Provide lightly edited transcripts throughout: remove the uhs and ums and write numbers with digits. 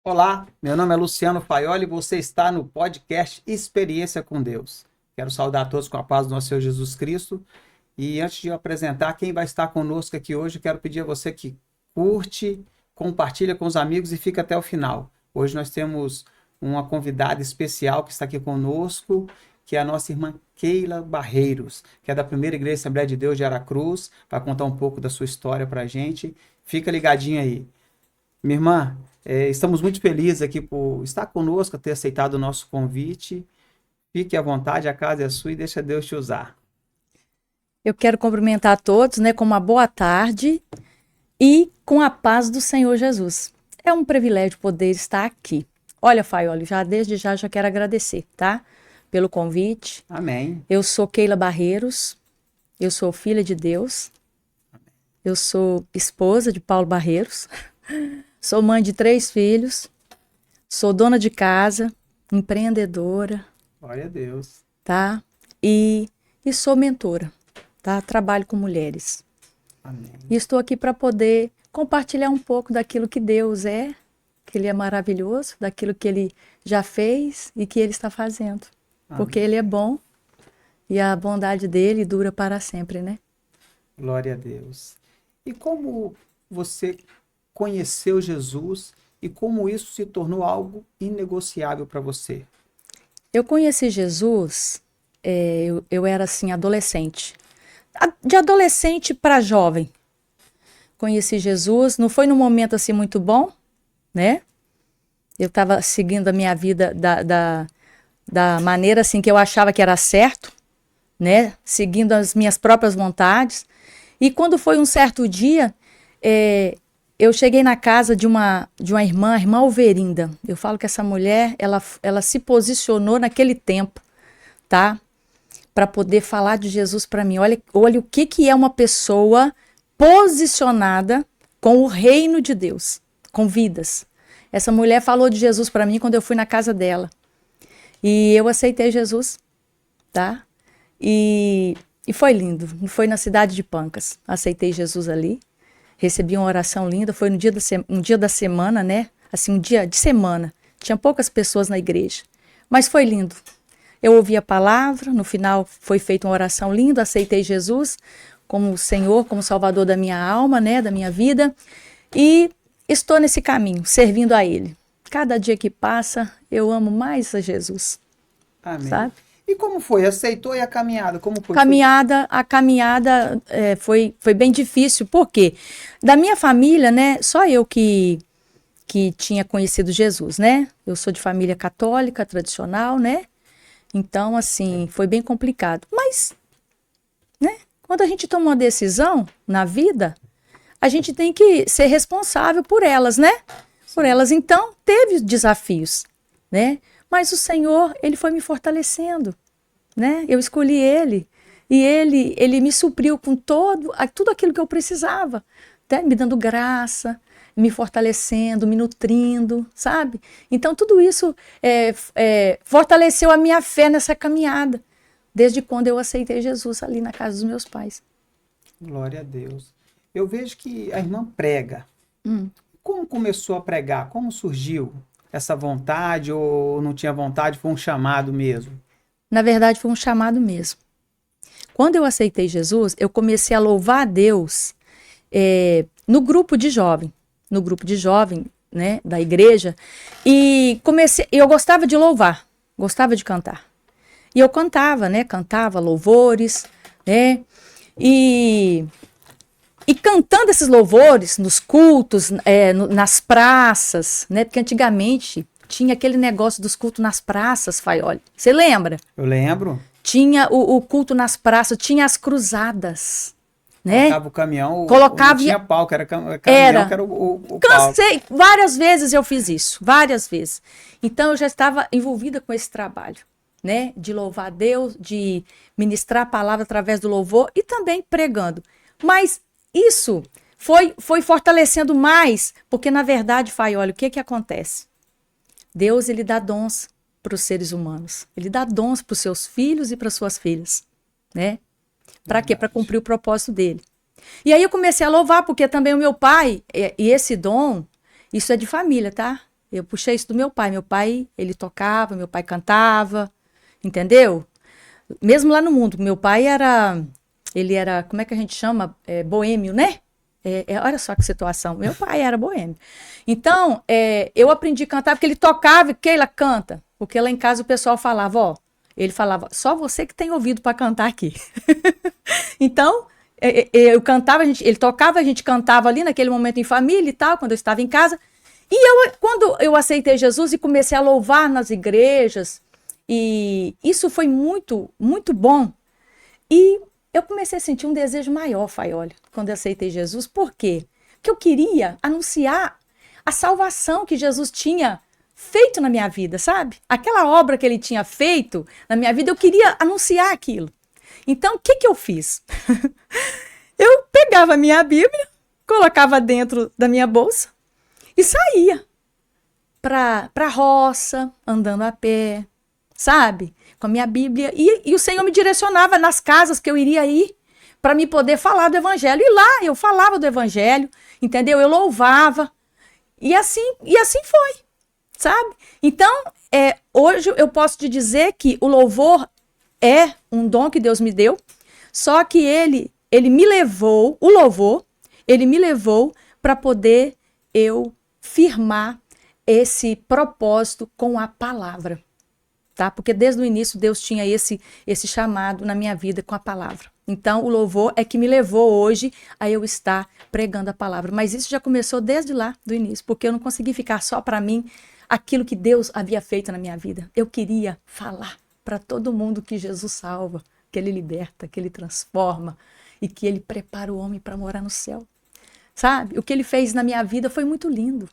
Olá, meu nome é Luciano Faioli e você está no podcast Experiência com Deus. Quero saudar a todos com a paz do nosso Senhor Jesus Cristo. E antes de eu apresentar quem vai estar conosco aqui hoje, quero pedir a você que curte, compartilha com os amigos e fica até o final. Hoje nós temos uma convidada especial que está aqui conosco, que é a nossa irmã Keila Barreiros, que é da Primeira Igreja Assembleia de Deus de Aracruz, vai contar um pouco da sua história para a gente. Fica ligadinho aí. Minha irmã, estamos muito felizes aqui por estar conosco, ter aceitado o nosso convite. Fique à vontade, a casa é sua e deixa Deus te usar. Eu quero cumprimentar a todos, né, com uma boa tarde e com a paz do Senhor Jesus. É um privilégio poder estar aqui. Olha, Faioli, desde já quero agradecer, tá? Pelo convite. Amém. Eu sou Keila Barreiros, eu sou filha de Deus, eu sou esposa de Paulo Barreiros, sou mãe de 3 filhos, sou dona de casa, empreendedora, Glória a Deus. tá? E sou mentora. Tá? Trabalho com mulheres. Amém. E estou aqui para poder compartilhar um pouco daquilo que Deus é, que Ele é maravilhoso, daquilo que Ele já fez e que Ele está fazendo. Amém. Porque Ele é bom e a bondade dele dura para sempre, né? Glória a Deus. E como você conheceu Jesus e como isso se tornou algo inegociável para você? Eu conheci Jesus, eu era assim, adolescente. De adolescente para jovem. Conheci Jesus, não foi num momento assim muito bom, né? Eu estava seguindo a minha vida da maneira assim que eu achava que era certo, né? Seguindo as minhas próprias vontades. E quando foi um certo dia, eu cheguei na casa de uma irmã, a irmã Alverinda. Eu falo que essa mulher, ela se posicionou naquele tempo, tá? Para poder falar de Jesus para mim. Olha o que é uma pessoa posicionada com o reino de Deus, com vidas. Essa mulher falou de Jesus para mim quando eu fui na casa dela. E eu aceitei Jesus, tá? E foi lindo. Foi na cidade de Pancas. Aceitei Jesus ali. Recebi uma oração linda. Foi um dia da semana, né? Assim, um dia de semana. Tinha poucas pessoas na igreja. Mas foi lindo. Eu ouvi a palavra, no final foi feita uma oração linda, aceitei Jesus como Senhor, como Salvador da minha alma, né, da minha vida, e estou nesse caminho, servindo a Ele. Cada dia que passa, eu amo mais a Jesus. Amém. Sabe? E como foi? Aceitou e a caminhada? Como foi? A caminhada foi bem difícil, porque da minha família, né, só eu que tinha conhecido Jesus, né? Eu sou de família católica, tradicional, né? Então, assim, foi bem complicado. Mas, né, quando a gente toma uma decisão na vida, a gente tem que ser responsável por elas, né? Por elas. Então, teve desafios, né? Mas o Senhor, Ele foi me fortalecendo, né? Eu escolhi Ele. E Ele me supriu com tudo aquilo que eu precisava, né? Me dando graça, me fortalecendo, me nutrindo, sabe? Então, tudo isso fortaleceu a minha fé nessa caminhada, desde quando eu aceitei Jesus ali na casa dos meus pais. Glória a Deus. Eu vejo que a irmã prega. Como começou a pregar? Como surgiu essa vontade ou não tinha vontade? Foi um chamado mesmo? Na verdade, foi um chamado mesmo. Quando eu aceitei Jesus, eu comecei a louvar a Deus no grupo de jovem. No grupo de jovem, né, da igreja, e eu gostava de louvar, gostava de cantar. E eu cantava, né, cantava louvores, né, e cantando esses louvores nos cultos, nas praças, né, porque antigamente tinha aquele negócio dos cultos nas praças, Faioli. Você lembra? Eu lembro. Tinha o culto nas praças, tinha as cruzadas. Né? Colocava o caminhão, Colocava, não tinha palco, era caminhão que era o palco. Cansei, várias vezes eu fiz isso, várias vezes. Então eu já estava envolvida com esse trabalho, né? De louvar a Deus, de ministrar a palavra através do louvor e também pregando. Mas isso foi fortalecendo mais, porque na verdade, Faioli, o que acontece? Deus, ele dá dons para os seres humanos. Ele dá dons para os seus filhos e para suas filhas, né? Para quê? Para cumprir o propósito dele. E aí eu comecei a louvar, porque também o meu pai, e esse dom, isso é de família, tá? Eu puxei isso do meu pai. Meu pai, ele tocava, meu pai cantava, entendeu? Mesmo lá no mundo, meu pai ele era, como é que a gente chama? Boêmio, né? Olha só que situação. Meu pai era boêmio. Então, eu aprendi a cantar porque ele tocava e Keila canta. Porque lá em casa o pessoal falava, ó, ele falava, só você que tem ouvido para cantar aqui. Então, eu cantava, ele tocava, a gente cantava ali naquele momento em família e tal, quando eu estava em casa. E quando eu aceitei Jesus e comecei a louvar nas igrejas, e isso foi muito, muito bom. E eu comecei a sentir um desejo maior, Faioli, quando eu aceitei Jesus. Por quê? Porque eu queria anunciar a salvação que Jesus tinha feito na minha vida, sabe? Aquela obra que ele tinha feito na minha vida, eu queria anunciar aquilo. Então, o que eu fiz? Eu pegava a minha Bíblia, colocava dentro da minha bolsa e saía para a roça, andando a pé, sabe? Com a minha Bíblia. E o Senhor me direcionava nas casas que eu iria ir para me poder falar do Evangelho. E lá eu falava do Evangelho, entendeu? Eu louvava. E assim foi, sabe? Então, hoje eu posso te dizer que o louvor é um dom que Deus me deu, só que ele me levou, o louvor, ele me levou para poder eu firmar esse propósito com a palavra, tá? Porque desde o início Deus tinha esse chamado na minha vida com a palavra. Então, o louvor é que me levou hoje a eu estar pregando a palavra. Mas isso já começou desde lá, do início, porque eu não consegui ficar só para mim aquilo que Deus havia feito na minha vida. Eu queria falar para todo mundo que Jesus salva, que Ele liberta, que Ele transforma e que Ele prepara o homem para morar no céu. Sabe? O que Ele fez na minha vida foi muito lindo,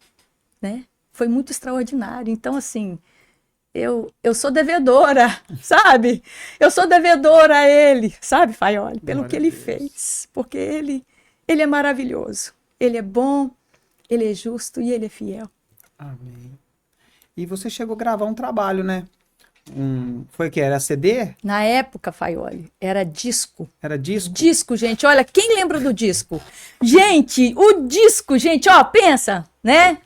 né? Foi muito extraordinário. Então, assim, eu sou devedora, sabe? Eu sou devedora a Ele, sabe, Faioli? Pelo que Ele fez. Porque Ele é maravilhoso. Ele é bom, Ele é justo e Ele é fiel. Amém. E você chegou a gravar um trabalho, né? Foi que era CD? Na época, Faioli, era disco. Era disco? Disco, gente. Olha, quem lembra do disco? Gente, o disco, gente, ó, pensa, né?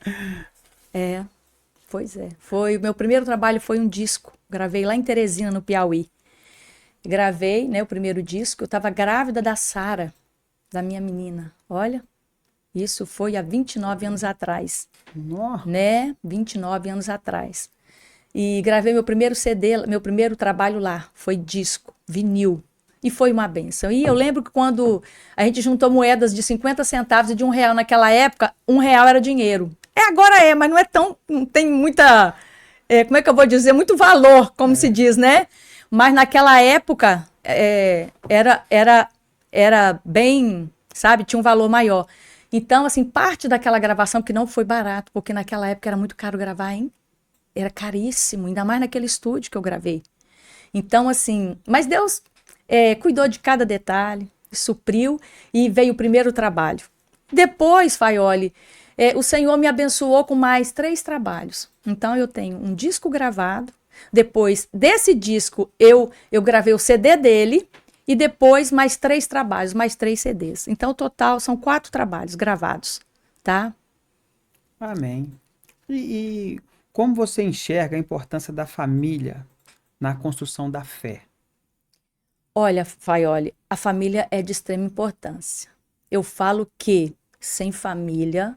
Pois é. O meu primeiro trabalho foi um disco. Gravei lá em Teresina, no Piauí. Gravei, né, o primeiro disco. Eu estava grávida da Sara, da minha menina. Olha, isso foi há 29 anos atrás. Nossa. Né? 29 anos atrás. E gravei meu primeiro CD, meu primeiro trabalho lá. Foi disco, vinil. E foi uma benção. E eu lembro que quando a gente juntou moedas de 50 centavos e de R$1 naquela época, R$1 era dinheiro. Agora mas não é tão, não tem muita, como é que eu vou dizer, muito valor, como se diz, né? Mas naquela época era bem, sabe, tinha um valor maior. Então, assim, parte daquela gravação, que não foi barato, porque naquela época era muito caro gravar, hein? Era caríssimo, ainda mais naquele estúdio que eu gravei. Então, assim, mas Deus cuidou de cada detalhe, supriu e veio o primeiro trabalho. Depois, Faioli, o Senhor me abençoou com mais 3 trabalhos. Então, eu tenho um disco gravado. Depois desse disco, eu gravei o CD dele. E depois mais 3 trabalhos, mais 3 CDs. Então, o total são 4 trabalhos gravados, tá? Amém. E como você enxerga a importância da família na construção da fé? Olha, Faioli, a família é de extrema importância. Eu falo que sem família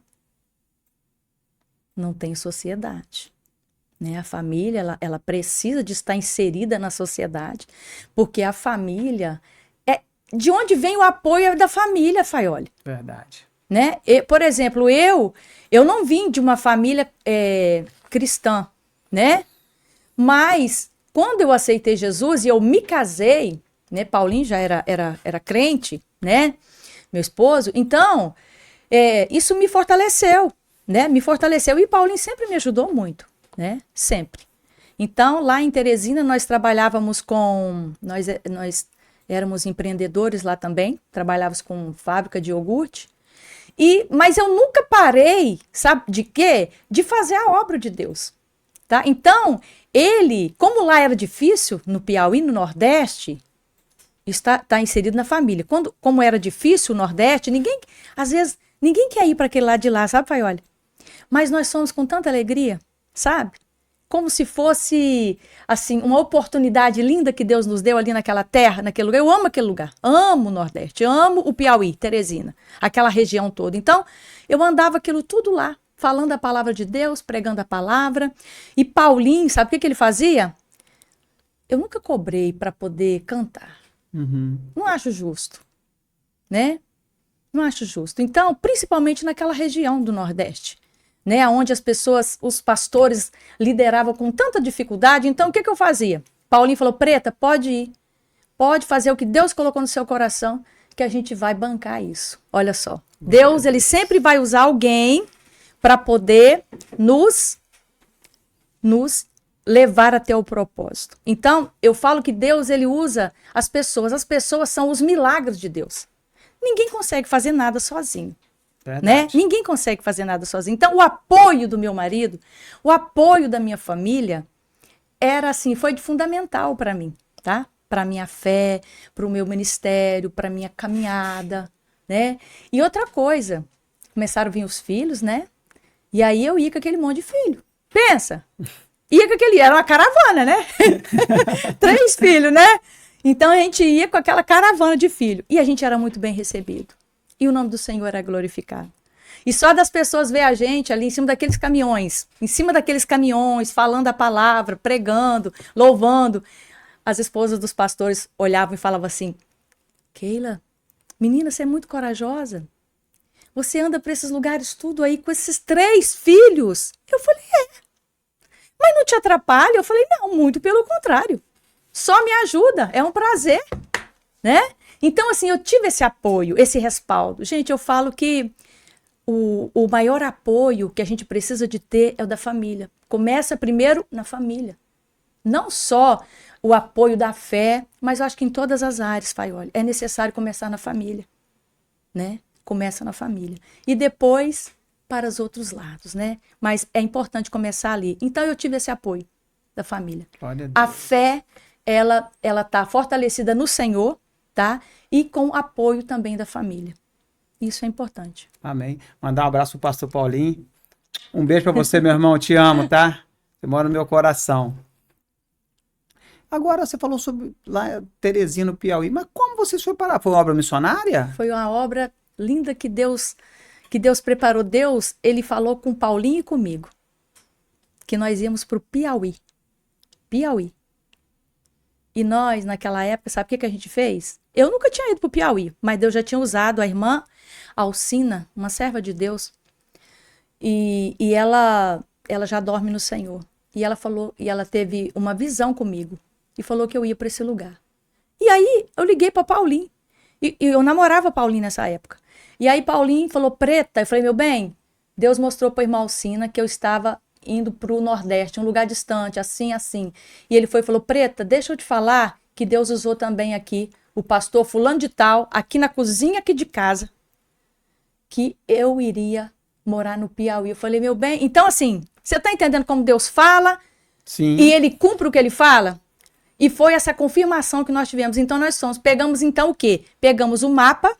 não tem sociedade, né? A família, ela precisa de estar inserida na sociedade, porque a família de onde vem o apoio da família, Faioli. Verdade. Né? Por exemplo, eu não vim de uma família cristã, né? Mas quando eu aceitei Jesus e eu me casei, né? Paulinho já era crente, né? Meu esposo. Então, isso me fortaleceu, né? Me fortaleceu. E Paulinho sempre me ajudou muito, né? Sempre. Então, lá em Teresina, nós trabalhávamos nós éramos empreendedores lá também, trabalhávamos com fábrica de iogurte. Mas eu nunca parei, sabe de quê? De fazer a obra de Deus, tá? Então, como lá era difícil, no Piauí, no Nordeste, está inserido na família. Como era difícil o Nordeste, às vezes, ninguém quer ir para aquele lado de lá, sabe, Faioli? Mas nós somos com tanta alegria, sabe? Como se fosse, assim, uma oportunidade linda que Deus nos deu ali naquela terra, naquele lugar. Eu amo aquele lugar, amo o Nordeste, amo o Piauí, Teresina, aquela região toda. Então, eu andava aquilo tudo lá, falando a palavra de Deus, pregando a palavra. E Paulinho, sabe o que ele fazia? Eu nunca cobrei para poder cantar. Não acho justo, né? Não acho justo. Então, principalmente naquela região do Nordeste, né, onde as pessoas, os pastores lideravam com tanta dificuldade. Então, o que eu fazia? Paulinho falou, Preta, pode ir, pode fazer o que Deus colocou no seu coração, que a gente vai bancar isso. Olha só, Deus, ele sempre vai usar alguém para poder nos levar até o propósito. Então, eu falo que Deus, ele usa as pessoas são os milagres de Deus. Ninguém consegue fazer nada sozinho. Né? Ninguém consegue fazer nada sozinho. Então, o apoio do meu marido, o apoio da minha família, era assim, foi fundamental para mim, tá? Para minha fé, para o meu ministério, para minha caminhada, né? E outra coisa, começaram a vir os filhos, né? E aí eu ia com aquele monte de filho. Pensa! Ia com aquele, era uma caravana, né? 3 filhos, né? Então a gente ia com aquela caravana de filho. E a gente era muito bem recebido. E o nome do Senhor era glorificado. E só das pessoas ver a gente ali em cima daqueles caminhões, falando a palavra, pregando, louvando. As esposas dos pastores olhavam e falavam assim, Keila, menina, você é muito corajosa. Você anda para esses lugares tudo aí com esses 3 filhos. Eu falei, mas não te atrapalha? Eu falei, não, muito pelo contrário. Só me ajuda, é um prazer, né? Então, assim, eu tive esse apoio, esse respaldo. Gente, eu falo que o maior apoio que a gente precisa de ter é o da família. Começa primeiro na família. Não só o apoio da fé, mas eu acho que em todas as áreas, Faioli, é necessário começar na família, né? Começa na família. E depois para os outros lados, né? Mas é importante começar ali. Então, eu tive esse apoio da família. A fé, ela tá fortalecida no Senhor, tá? E com apoio também da família. Isso é importante. Amém. Mandar um abraço pro pastor Paulinho. Um beijo para você, meu irmão. Te amo, tá? Você mora no meu coração. Agora, você falou sobre lá Teresina, no Piauí. Mas como vocês foram parar? Foi uma obra missionária? Foi uma obra linda que Deus preparou. Deus, ele falou com Paulinho e comigo que nós íamos para o Piauí. Piauí. E nós, naquela época, sabe o que a gente fez? Eu nunca tinha ido para o Piauí, mas Deus já tinha usado a irmã Alcina, uma serva de Deus, e ela já dorme no Senhor. E ela falou, e ela teve uma visão comigo, e falou que eu ia para esse lugar. E aí, eu liguei para Paulinho, e eu namorava Paulinho nessa época. E aí, Paulinho falou, Preta, eu falei, meu bem, Deus mostrou para a irmã Alcina que eu estava indo para o Nordeste, um lugar distante, assim, assim. E ele falou, Preta, deixa eu te falar que Deus usou também aqui o pastor fulano de tal, aqui na cozinha aqui de casa, que eu iria morar no Piauí. Eu falei, meu bem, então assim, você está entendendo como Deus fala? Sim. E ele cumpre o que ele fala? E foi essa confirmação que nós tivemos. Então nós pegamos então o quê? Pegamos o mapa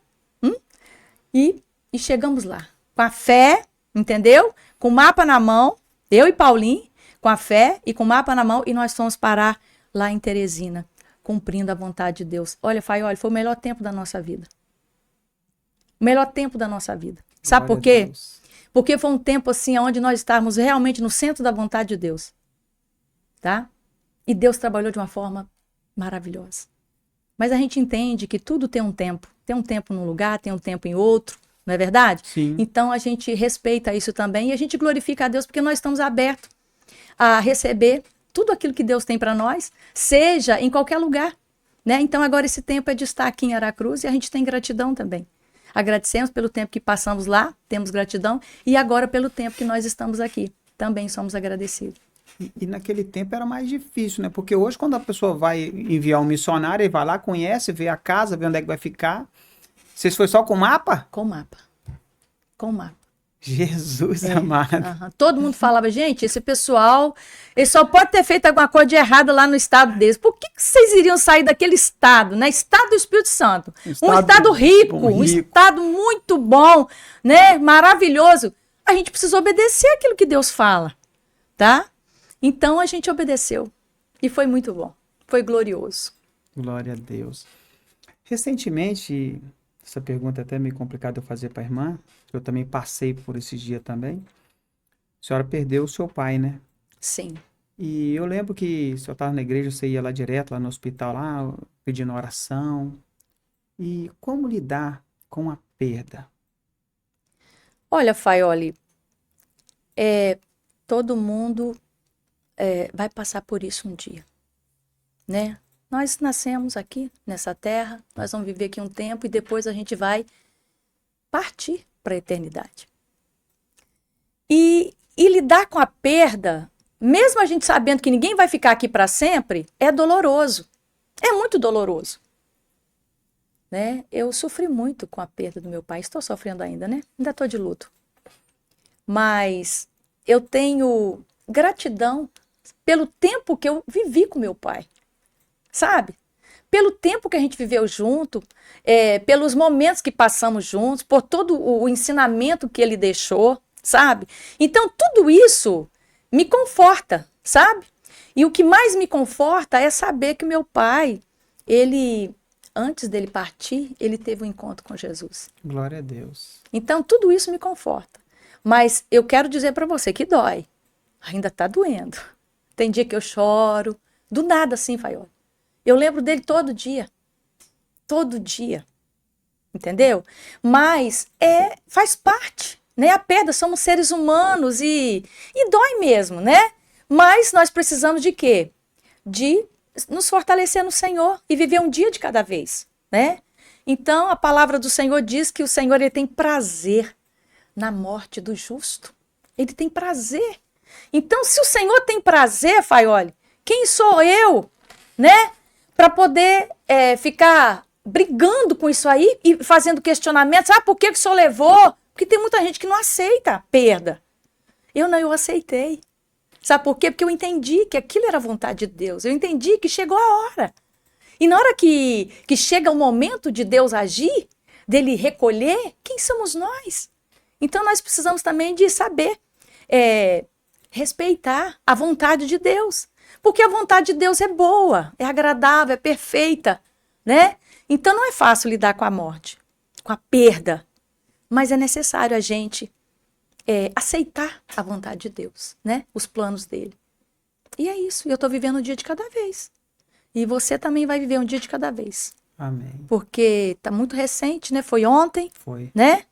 e chegamos lá. Com a fé, entendeu? Com o mapa na mão, eu e Paulinho, com a fé e com o mapa na mão, e nós fomos parar lá em Teresina, cumprindo a vontade de Deus. Olha, Faioli, foi o melhor tempo da nossa vida. O melhor tempo da nossa vida. Sabe por quê? Porque foi um tempo assim, onde nós estávamos realmente no centro da vontade de Deus. Tá? E Deus trabalhou de uma forma maravilhosa. Mas a gente entende que tudo tem um tempo. Tem um tempo num lugar, tem um tempo em outro. Não é verdade? Sim. Então a gente respeita isso também e a gente glorifica a Deus porque nós estamos abertos a receber tudo aquilo que Deus tem para nós, seja em qualquer lugar, né? Então agora esse tempo é de estar aqui em Aracruz e a gente tem gratidão também. Agradecemos pelo tempo que passamos lá, temos gratidão, e agora pelo tempo que nós estamos aqui, também somos agradecidos. E naquele tempo era mais difícil, né? Porque hoje, quando a pessoa vai enviar um missionário, ele vai lá, conhece, vê a casa, vê onde é que vai ficar. Vocês foi só com mapa? Com mapa. Com mapa. Jesus amado. Todo mundo falava, gente, esse pessoal, ele só pode ter feito alguma coisa de errado lá no estado deles. Por que vocês iriam sair daquele estado, né? Estado do Espírito Santo. Um estado rico, um estado muito bom, né? Maravilhoso. A gente precisa obedecer aquilo que Deus fala. tá? Então a gente obedeceu e foi muito bom, foi glorioso. Glória a Deus. Recentemente, essa pergunta é até meio complicada eu fazer para a irmã, eu também passei por esses dias também. A senhora perdeu o seu pai, né? Sim. E eu lembro que o senhor estava na igreja, você ia lá direto, lá no hospital, lá, pedindo oração. E como lidar com a perda? Olha, Faioli, todo mundo vai passar por isso um dia, né? Nós nascemos aqui, nessa terra, nós vamos viver aqui um tempo e depois a gente vai partir para a eternidade. E lidar com a perda, mesmo a gente sabendo que ninguém vai ficar aqui para sempre, é doloroso. É muito doloroso. Né? Eu sofri muito com a perda do meu pai. Estou sofrendo ainda, né? Ainda estou de luto. Mas eu tenho gratidão pelo tempo que eu vivi com meu pai. Sabe? Pelo tempo que a gente viveu junto, pelos momentos que passamos juntos, por todo o ensinamento que ele deixou, sabe? Então, tudo isso me conforta, sabe? E o que mais me conforta é saber que meu pai, antes dele partir, ele teve um encontro com Jesus. Glória a Deus. Então, tudo isso me conforta. Mas eu quero dizer para você que dói. Ainda tá doendo. Tem dia que eu choro, do nada assim, Faioli. Eu lembro dele todo dia. Todo dia. Entendeu? Mas faz parte, né? A perda, somos seres humanos e dói mesmo, né? Mas nós precisamos de quê? De nos fortalecer no Senhor e viver um dia de cada vez, né? Então, a palavra do Senhor diz que o Senhor ele tem prazer na morte do justo. Ele tem prazer. Então, se o Senhor tem prazer, Faioli, quem sou eu, né? Para poder ficar brigando com isso aí e fazendo questionamentos. Ah, por que o senhor levou? Porque tem muita gente que não aceita a perda. Eu aceitei. Sabe por quê? Porque eu entendi que aquilo era a vontade de Deus. Eu entendi que chegou a hora. E na hora que chega o momento de Deus agir, dele recolher, quem somos nós? Então nós precisamos também de saber respeitar a vontade de Deus. Porque a vontade de Deus é boa, é agradável, é perfeita, né? Então não é fácil lidar com a morte, com a perda. Mas é necessário a gente aceitar a vontade de Deus, né? Os planos dele. E é isso. Eu estou vivendo um dia de cada vez. E você também vai viver um dia de cada vez. Amém. Porque está muito recente, né? Foi ontem. Foi. Né?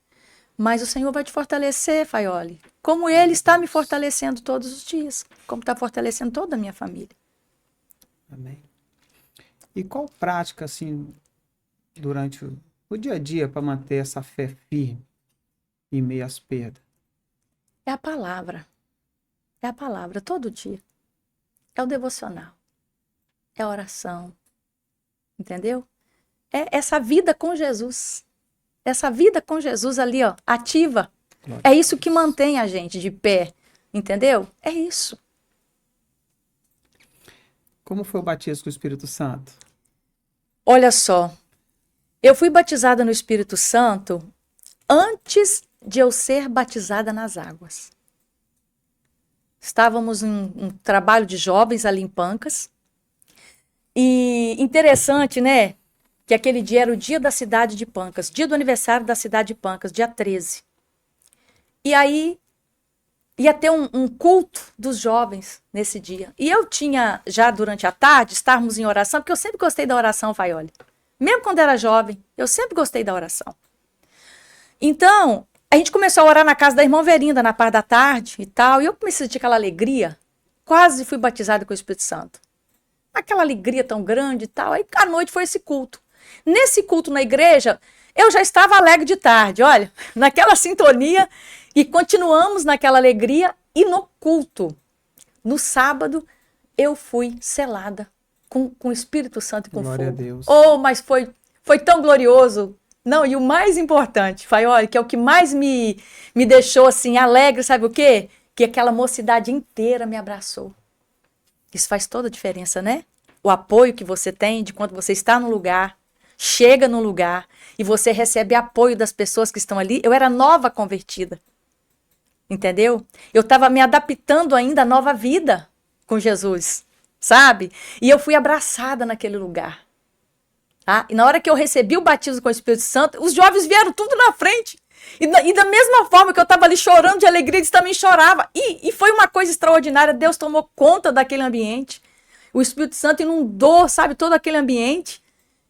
Mas o Senhor vai te fortalecer, Faioli. Como Ele está me fortalecendo todos os dias. Como está fortalecendo toda a minha família. Amém. E qual prática, assim, durante o dia a dia para manter essa fé firme em meio às perdas? É a palavra. É a palavra, todo dia. É o devocional. É a oração. Entendeu? É essa vida com Jesus. Essa vida com Jesus ali, ó, ativa. Glória É isso que mantém a gente de pé. Entendeu? É isso. Como foi o batismo com o Espírito Santo? Olha só. Eu fui batizada no Espírito Santo antes de eu ser batizada nas águas. Estávamos em um trabalho de jovens ali em Pancas. E interessante, né? Que aquele dia era o dia da cidade de Pancas, dia do aniversário da cidade de Pancas, dia 13. E aí ia ter um culto dos jovens nesse dia. E eu tinha, já durante a tarde, estávamos em oração, porque eu sempre gostei da oração, Faioli. Mesmo quando era jovem, eu sempre gostei da oração. Então, a gente começou a orar na casa da irmã Verinda, na parte da tarde e tal, e eu comecei a sentir aquela alegria, quase fui batizada com o Espírito Santo. Aquela alegria tão grande e tal, aí à noite foi esse culto. Nesse culto na igreja, eu já estava alegre de tarde, olha, naquela sintonia, e continuamos naquela alegria, e no culto, no sábado, eu fui selada com o Espírito Santo e com Glória fogo. a Deus. Oh, mas foi tão glorioso. Não, e o mais importante, Faioli, que é o que mais me deixou assim alegre, sabe o quê? Que aquela mocidade inteira me abraçou. Isso faz toda a diferença, né? O apoio que você tem de quando você está no lugar, chega no lugar e você recebe apoio das pessoas que estão ali. Eu era nova convertida. entendeu? Eu estava me adaptando ainda à nova vida com Jesus, sabe? E eu fui abraçada naquele lugar. Tá? E na hora que eu recebi o batismo com o Espírito Santo, os jovens vieram tudo na frente. E da mesma forma que eu estava ali chorando de alegria, eles também choravam. E foi uma coisa extraordinária. Deus tomou conta daquele ambiente. O Espírito Santo inundou, sabe, todo aquele ambiente.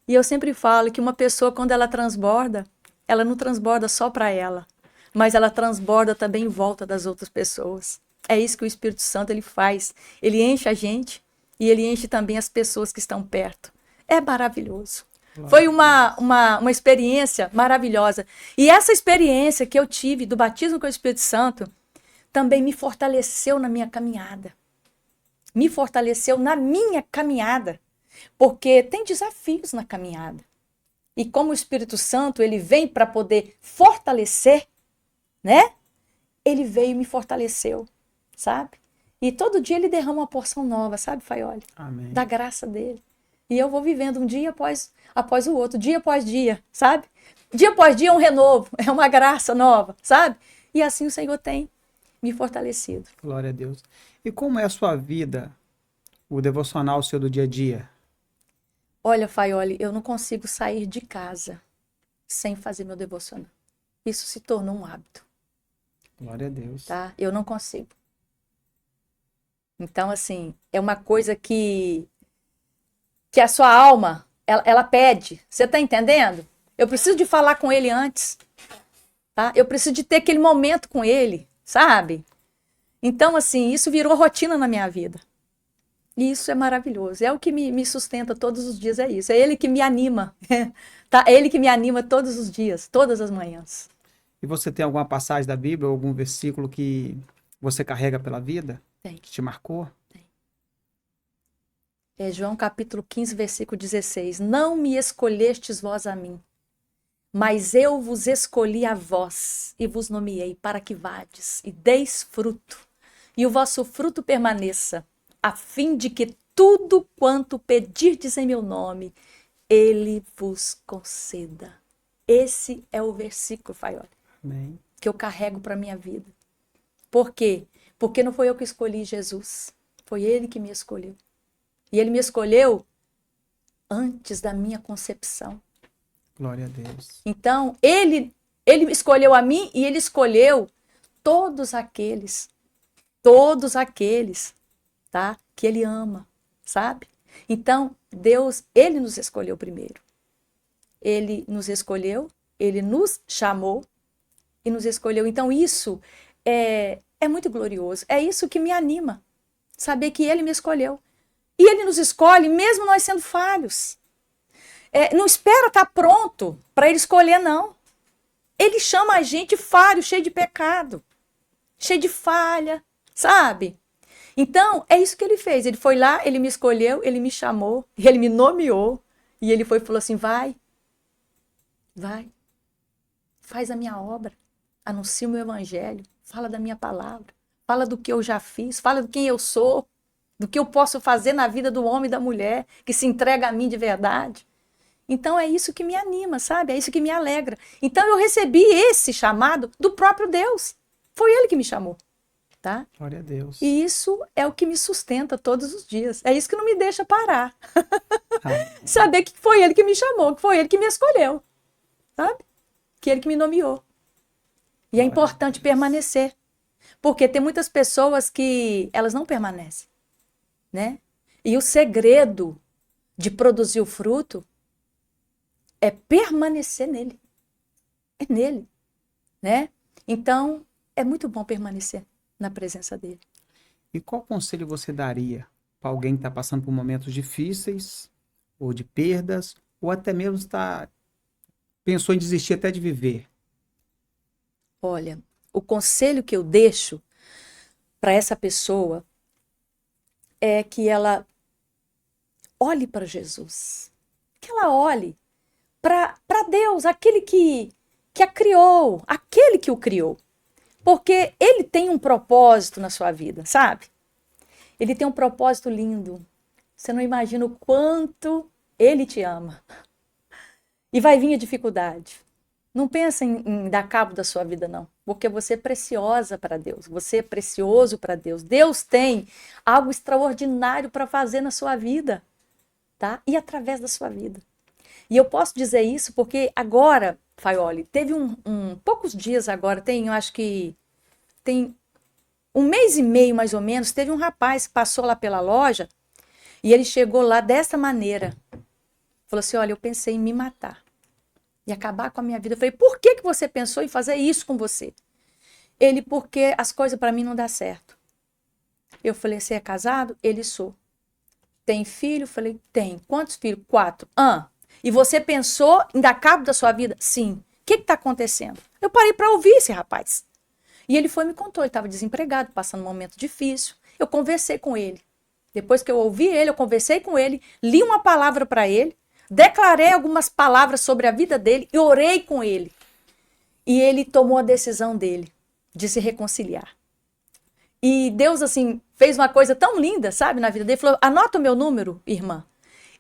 E eu sempre falo que uma pessoa, quando ela transborda, ela não transborda só para ela, mas ela transborda também em volta das outras pessoas. É isso que o Espírito Santo ele faz. Ele enche a gente e ele enche também as pessoas que estão perto. É maravilhoso. Foi uma experiência maravilhosa. E essa experiência que eu tive do batismo com o Espírito Santo também me fortaleceu na minha caminhada. Me fortaleceu na minha caminhada. Porque tem desafios na caminhada. E como o Espírito Santo ele vem para poder fortalecer, né? Ele veio e me fortaleceu, sabe? E todo dia ele derrama uma porção nova, sabe, Faioli? Amém. Da graça dele. E eu vou vivendo um dia após o outro, dia após dia, sabe? Dia após dia é um renovo, é uma graça nova, sabe? E assim o Senhor tem me fortalecido. Glória a Deus. E como é a sua vida, o devocional seu do dia a dia? Olha, Faioli, eu não consigo sair de casa sem fazer meu devocional. Isso se tornou um hábito. Glória a Deus. Tá? Eu não consigo. Então, assim, é uma coisa que a sua alma, ela pede. Você tá entendendo? Eu preciso de falar com ele antes. Tá? Eu preciso de ter aquele momento com ele, sabe? Então, assim, isso virou rotina na minha vida. E isso é maravilhoso. É o que me sustenta todos os dias, é isso. É ele que me anima. Tá? É ele que me anima todos os dias, todas as manhãs. E você tem alguma passagem da Bíblia, algum versículo que você carrega pela vida? Tem. Que te marcou? Tem. É João capítulo 15, versículo 16. Não me escolhestes vós a mim, mas eu vos escolhi a vós e vos nomeei para que vades e deis fruto, e o vosso fruto permaneça, a fim de que tudo quanto pedirdes em meu nome, ele vos conceda. Esse é o versículo, Faioli, Amém. que eu carrego para a minha vida. Por quê? Porque não foi eu que escolhi Jesus, foi ele que me escolheu. E ele me escolheu antes da minha concepção. Glória a Deus. Então, ele escolheu a mim e ele escolheu todos aqueles, tá? Que ele ama, sabe? Então, Deus, ele nos escolheu primeiro. Ele nos escolheu, ele nos chamou e nos escolheu. Então, isso é muito glorioso. É isso que me anima, saber que ele me escolheu. E ele nos escolhe mesmo nós sendo falhos. Não espera estar pronto para ele escolher, não. Ele chama a gente falho, cheio de pecado, cheio de falha, sabe? Então, é isso que ele fez. Ele foi lá, ele me escolheu, ele me chamou, ele me nomeou. E ele foi e falou assim, vai, faz a minha obra, anuncia o meu evangelho, fala da minha palavra, fala do que eu já fiz, fala do quem eu sou, do que eu posso fazer na vida do homem e da mulher, que se entrega a mim de verdade. Então é isso que me anima, sabe? É isso que me alegra. Então eu recebi esse chamado do próprio Deus. Foi ele que me chamou, tá? Glória a Deus. E isso é o que me sustenta todos os dias. É isso que não me deixa parar. Saber que foi ele que me chamou, que foi ele que me escolheu, sabe? Que ele que me nomeou. E é importante permanecer. Porque tem muitas pessoas que elas não permanecem, né? E o segredo de produzir o fruto é permanecer nele. É nele, né? Então, é muito bom permanecer na presença dele. E qual conselho você daria para alguém que está passando por momentos difíceis, ou de perdas, ou até mesmo pensou em desistir até de viver? Olha, o conselho que eu deixo para essa pessoa é que ela olhe para Jesus. Que ela olhe para Deus, aquele que a criou, aquele que o criou. Porque ele tem um propósito na sua vida, sabe? Ele tem um propósito lindo. Você não imagina o quanto ele te ama. E vai vir a dificuldade. Não pensa em dar cabo da sua vida, não. porque você é preciosa para Deus, você é precioso para Deus. Deus tem algo extraordinário para fazer na sua vida, tá? E através da sua vida. E eu posso dizer isso porque agora, Faioli, teve poucos dias agora, eu acho que tem 1 mês e meio mais ou menos, teve um rapaz que passou lá pela loja e ele chegou lá dessa maneira. Falou assim, olha, eu pensei em me matar e acabar com a minha vida. Eu falei, por que você pensou em fazer isso com você? Ele, porque as coisas para mim não dão certo. Eu falei, você é casado? Ele, sou. Tem filho? Eu falei, tem. Quantos filhos? 4. E você pensou em dar cabo da sua vida? Sim. O que está acontecendo? Eu parei para ouvir esse rapaz. E ele foi e me contou, ele estava desempregado, passando um momento difícil. Eu conversei com ele. Depois que eu ouvi ele, eu conversei com ele, li uma palavra para ele, declarei algumas palavras sobre a vida dele e orei com ele. E ele tomou a decisão dele de se reconciliar. E Deus, assim, fez uma coisa tão linda, sabe, na vida dele. Falou, anota o meu número, irmã.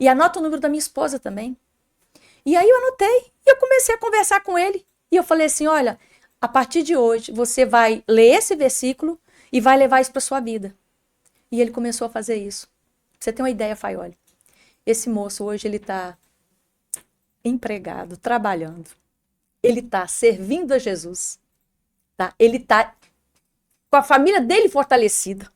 E anota o número da minha esposa também. E aí eu anotei. E eu comecei a conversar com ele. E eu falei assim, olha, a partir de hoje, você vai ler esse versículo e vai levar isso para sua vida. E ele começou a fazer isso. Pra você ter uma ideia, Faioli. Esse moço hoje, ele está empregado, trabalhando. Ele está servindo a Jesus. Tá? Ele está com a família dele fortalecida.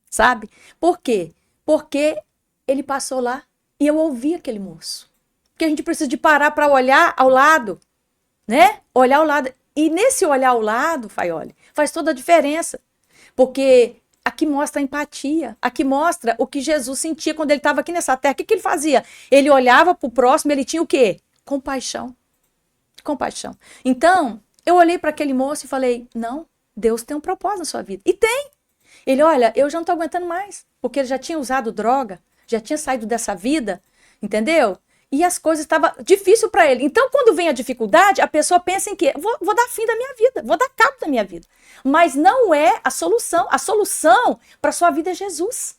Sabe? Por quê? Porque ele passou lá e eu ouvi aquele moço. Porque a gente precisa de parar para olhar ao lado. Né? Olhar ao lado. E nesse olhar ao lado, Faioli, faz toda a diferença. Porque aqui mostra a empatia, aqui mostra o que Jesus sentia quando ele estava aqui nessa terra. O que ele fazia? Ele olhava para o próximo, ele tinha o quê? Compaixão. Compaixão. Então, eu olhei para aquele moço e falei, não, Deus tem um propósito na sua vida. E tem. Ele, olha, eu já não estou aguentando mais. Porque ele já tinha usado droga, já tinha saído dessa vida, entendeu? E as coisas estavam difíceis para ele. Então, quando vem a dificuldade, a pessoa pensa em quê? Vou dar fim da minha vida, vou dar cabo da minha vida. Mas não é a solução. A solução para a sua vida é Jesus.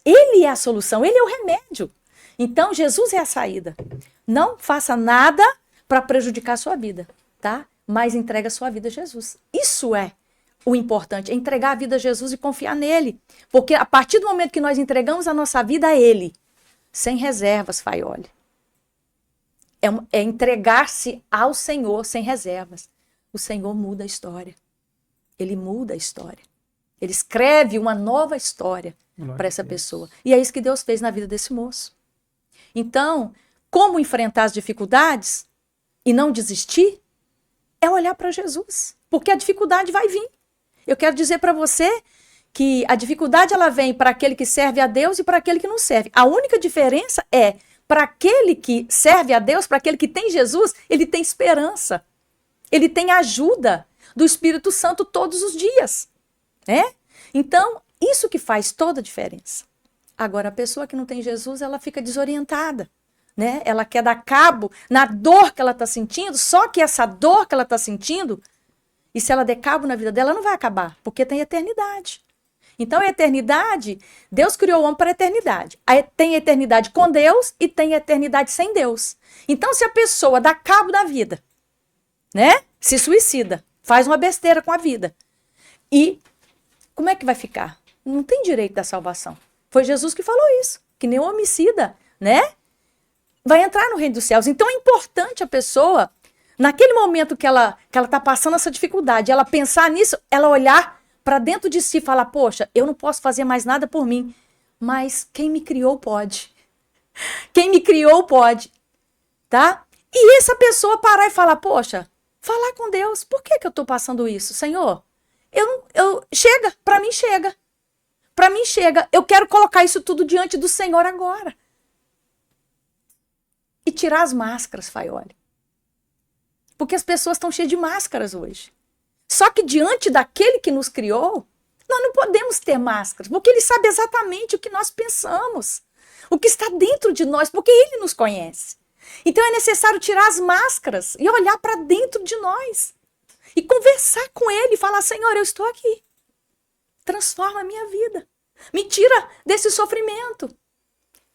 Ele é a solução, ele é o remédio. Então, Jesus é a saída. Não faça nada para prejudicar a sua vida, tá? Mas entrega a sua vida a Jesus. Isso é o importante, é entregar a vida a Jesus e confiar nele. Porque a partir do momento que nós entregamos a nossa vida a ele, sem reservas, Faioli, é entregar-se ao Senhor sem reservas. O Senhor muda a história. Ele muda a história. Ele escreve uma nova história para essa pessoa. E é isso que Deus fez na vida desse moço. Então, como enfrentar as dificuldades e não desistir? É olhar para Jesus. Porque a dificuldade vai vir. Eu quero dizer para você que a dificuldade ela vem para aquele que serve a Deus e para aquele que não serve. A única diferença é para aquele que serve a Deus, para aquele que tem Jesus, ele tem esperança. Ele tem ajuda do Espírito Santo todos os dias. Né? Então, isso que faz toda a diferença. Agora, a pessoa que não tem Jesus, ela fica desorientada. Né? Ela quer dar cabo na dor que ela está sentindo, só que essa dor que ela está sentindo, e se ela der cabo na vida dela, não vai acabar, porque tem eternidade. Então, a eternidade, Deus criou o homem para a eternidade. Tem a eternidade com Deus e tem a eternidade sem Deus. Então, se a pessoa dá cabo da vida, né? Se suicida, faz uma besteira com a vida, e como é que vai ficar? Não tem direito da salvação. Foi Jesus que falou isso, que nem o homicida, né? Vai entrar no reino dos céus. Então, é importante a pessoa, naquele momento que ela está passando essa dificuldade, ela pensar nisso, ela olhar para dentro de si e falar, poxa, eu não posso fazer mais nada por mim, mas quem me criou pode. Quem me criou pode, tá? E essa pessoa parar e falar, poxa, falar com Deus, por que eu estou passando isso? Senhor, chega, para mim chega. Para mim chega, eu quero colocar isso tudo diante do Senhor agora. E tirar as máscaras, Faioli. Porque as pessoas estão cheias de máscaras hoje. Só que diante daquele que nos criou, nós não podemos ter máscaras, porque ele sabe exatamente o que nós pensamos, o que está dentro de nós, porque ele nos conhece. Então é necessário tirar as máscaras e olhar para dentro de nós e conversar com ele e falar, Senhor, eu estou aqui. Transforma a minha vida. Me tira desse sofrimento.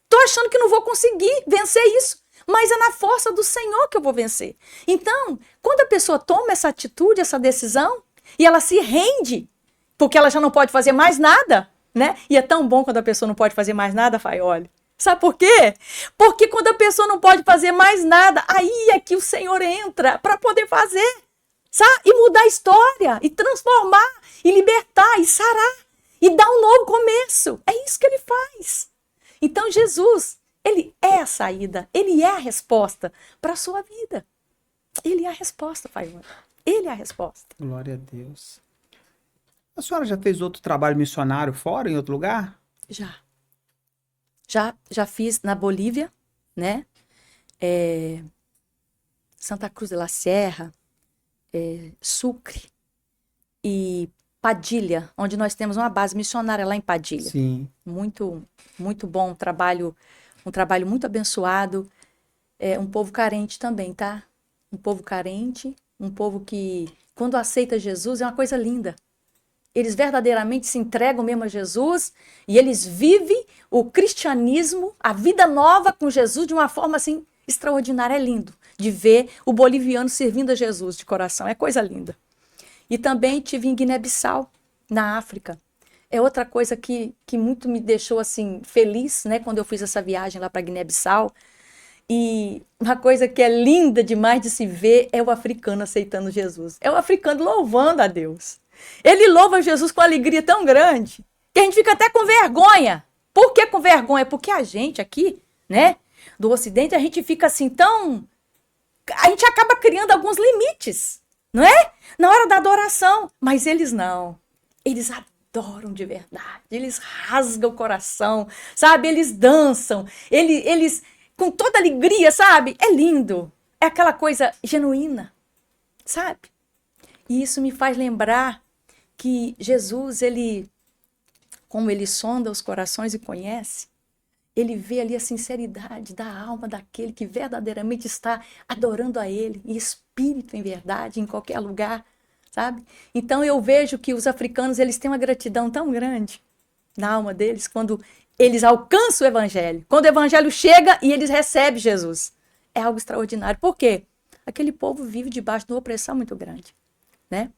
Estou achando que não vou conseguir vencer isso. Mas é na força do Senhor que eu vou vencer. Então, quando a pessoa toma essa atitude, essa decisão, E ela se rende, porque ela já não pode fazer mais nada, né? E é tão bom quando a pessoa não pode fazer mais nada, Faioli. Sabe por quê? Porque quando a pessoa não pode fazer mais nada, aí é que o Senhor entra para poder fazer, sabe? E mudar a história, e transformar, e libertar, e sarar, e dar um novo começo. É isso que ele faz. Então Jesus, ele é a saída, ele é a resposta para a sua vida. Ele é a resposta, Faioli. Ele é a resposta. Glória a Deus. A senhora já fez outro trabalho missionário fora, em outro lugar? Já fiz na Bolívia, né? Santa Cruz de la Sierra, Sucre e Padilha, onde nós temos uma base missionária lá em Padilha. Sim. Muito, muito bom, um trabalho muito abençoado. Um povo carente também, tá? Um povo carente, um povo que, quando aceita Jesus, é uma coisa linda. Eles verdadeiramente se entregam mesmo a Jesus e eles vivem o cristianismo, a vida nova com Jesus de uma forma assim extraordinária. É lindo de ver o boliviano servindo a Jesus de coração. É coisa linda. E também tive em Guiné-Bissau, na África. É outra coisa que muito me deixou assim feliz, né, quando eu fiz essa viagem lá para Guiné-Bissau. E uma coisa que é linda demais de se ver é o africano aceitando Jesus. É o africano louvando a Deus. Ele louva Jesus com alegria tão grande que a gente fica até com vergonha. Por que com vergonha? Porque a gente aqui, né, do Ocidente, a gente fica assim tão... A gente acaba criando alguns limites, não é? Na hora da adoração. Mas eles não. Eles adoram de verdade. Eles rasgam o coração, sabe? Eles dançam. Eles com toda alegria, sabe? É lindo. É aquela coisa genuína, sabe? E isso me faz lembrar que Jesus, como ele sonda os corações e conhece, ele vê ali a sinceridade da alma daquele que verdadeiramente está adorando a ele, em espírito, em verdade, em qualquer lugar, sabe? Então eu vejo que os africanos, eles têm uma gratidão tão grande na alma deles quando eles alcançam o evangelho, quando o evangelho chega e eles recebem Jesus. É algo extraordinário. Por quê? Aquele povo vive debaixo de uma opressão muito grande, né?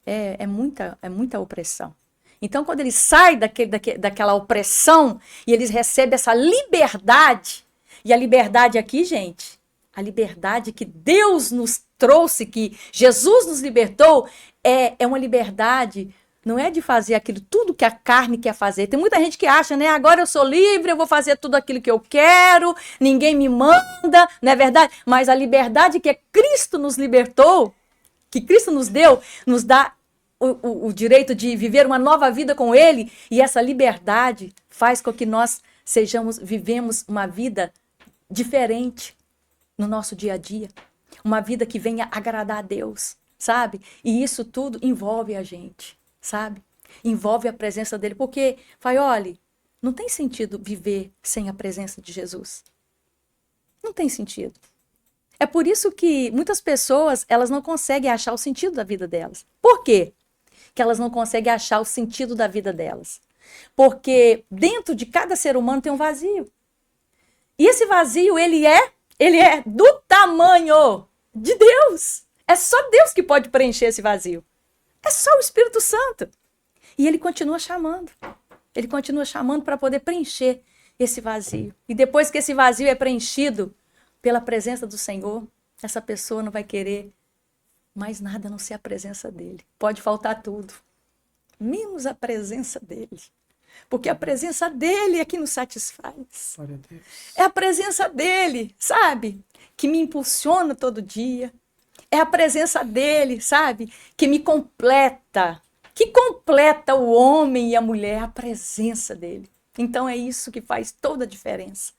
É muita opressão. Então, quando eles saem daquela opressão e eles recebem essa liberdade, e a liberdade aqui, gente, a liberdade que Deus nos trouxe, que Jesus nos libertou, é uma liberdade, não é de fazer aquilo, tudo que a carne quer fazer. Tem muita gente que acha, né? Agora eu sou livre, eu vou fazer tudo aquilo que eu quero, ninguém me manda, não é verdade? Mas a liberdade que Cristo nos libertou, que Cristo nos deu, nos dá o direito de viver uma nova vida com Ele, e essa liberdade faz com que nós vivemos uma vida diferente no nosso dia a dia, uma vida que venha agradar a Deus, sabe? E isso tudo envolve a gente, sabe? Envolve a presença dele, porque, Faioli, não tem sentido viver sem a presença de Jesus. Não tem sentido. É por isso que muitas pessoas, elas não conseguem achar o sentido da vida delas. Por quê que elas não conseguem achar o sentido da vida delas? Porque dentro de cada ser humano tem um vazio. E esse vazio, ele é do tamanho de Deus. É só Deus que pode preencher esse vazio. É só o Espírito Santo. E ele continua chamando. Ele continua chamando para poder preencher esse vazio. E depois que esse vazio é preenchido pela presença do Senhor, essa pessoa não vai querer mais nada a não ser a presença dele. Pode faltar tudo, menos a presença dele. Porque a presença dele é que nos satisfaz. Glória a Deus. É a presença dele, sabe? Que me impulsiona todo dia. É a presença dele, sabe? Que me completa. Que completa o homem e a mulher, a presença dele. Então é isso que faz toda a diferença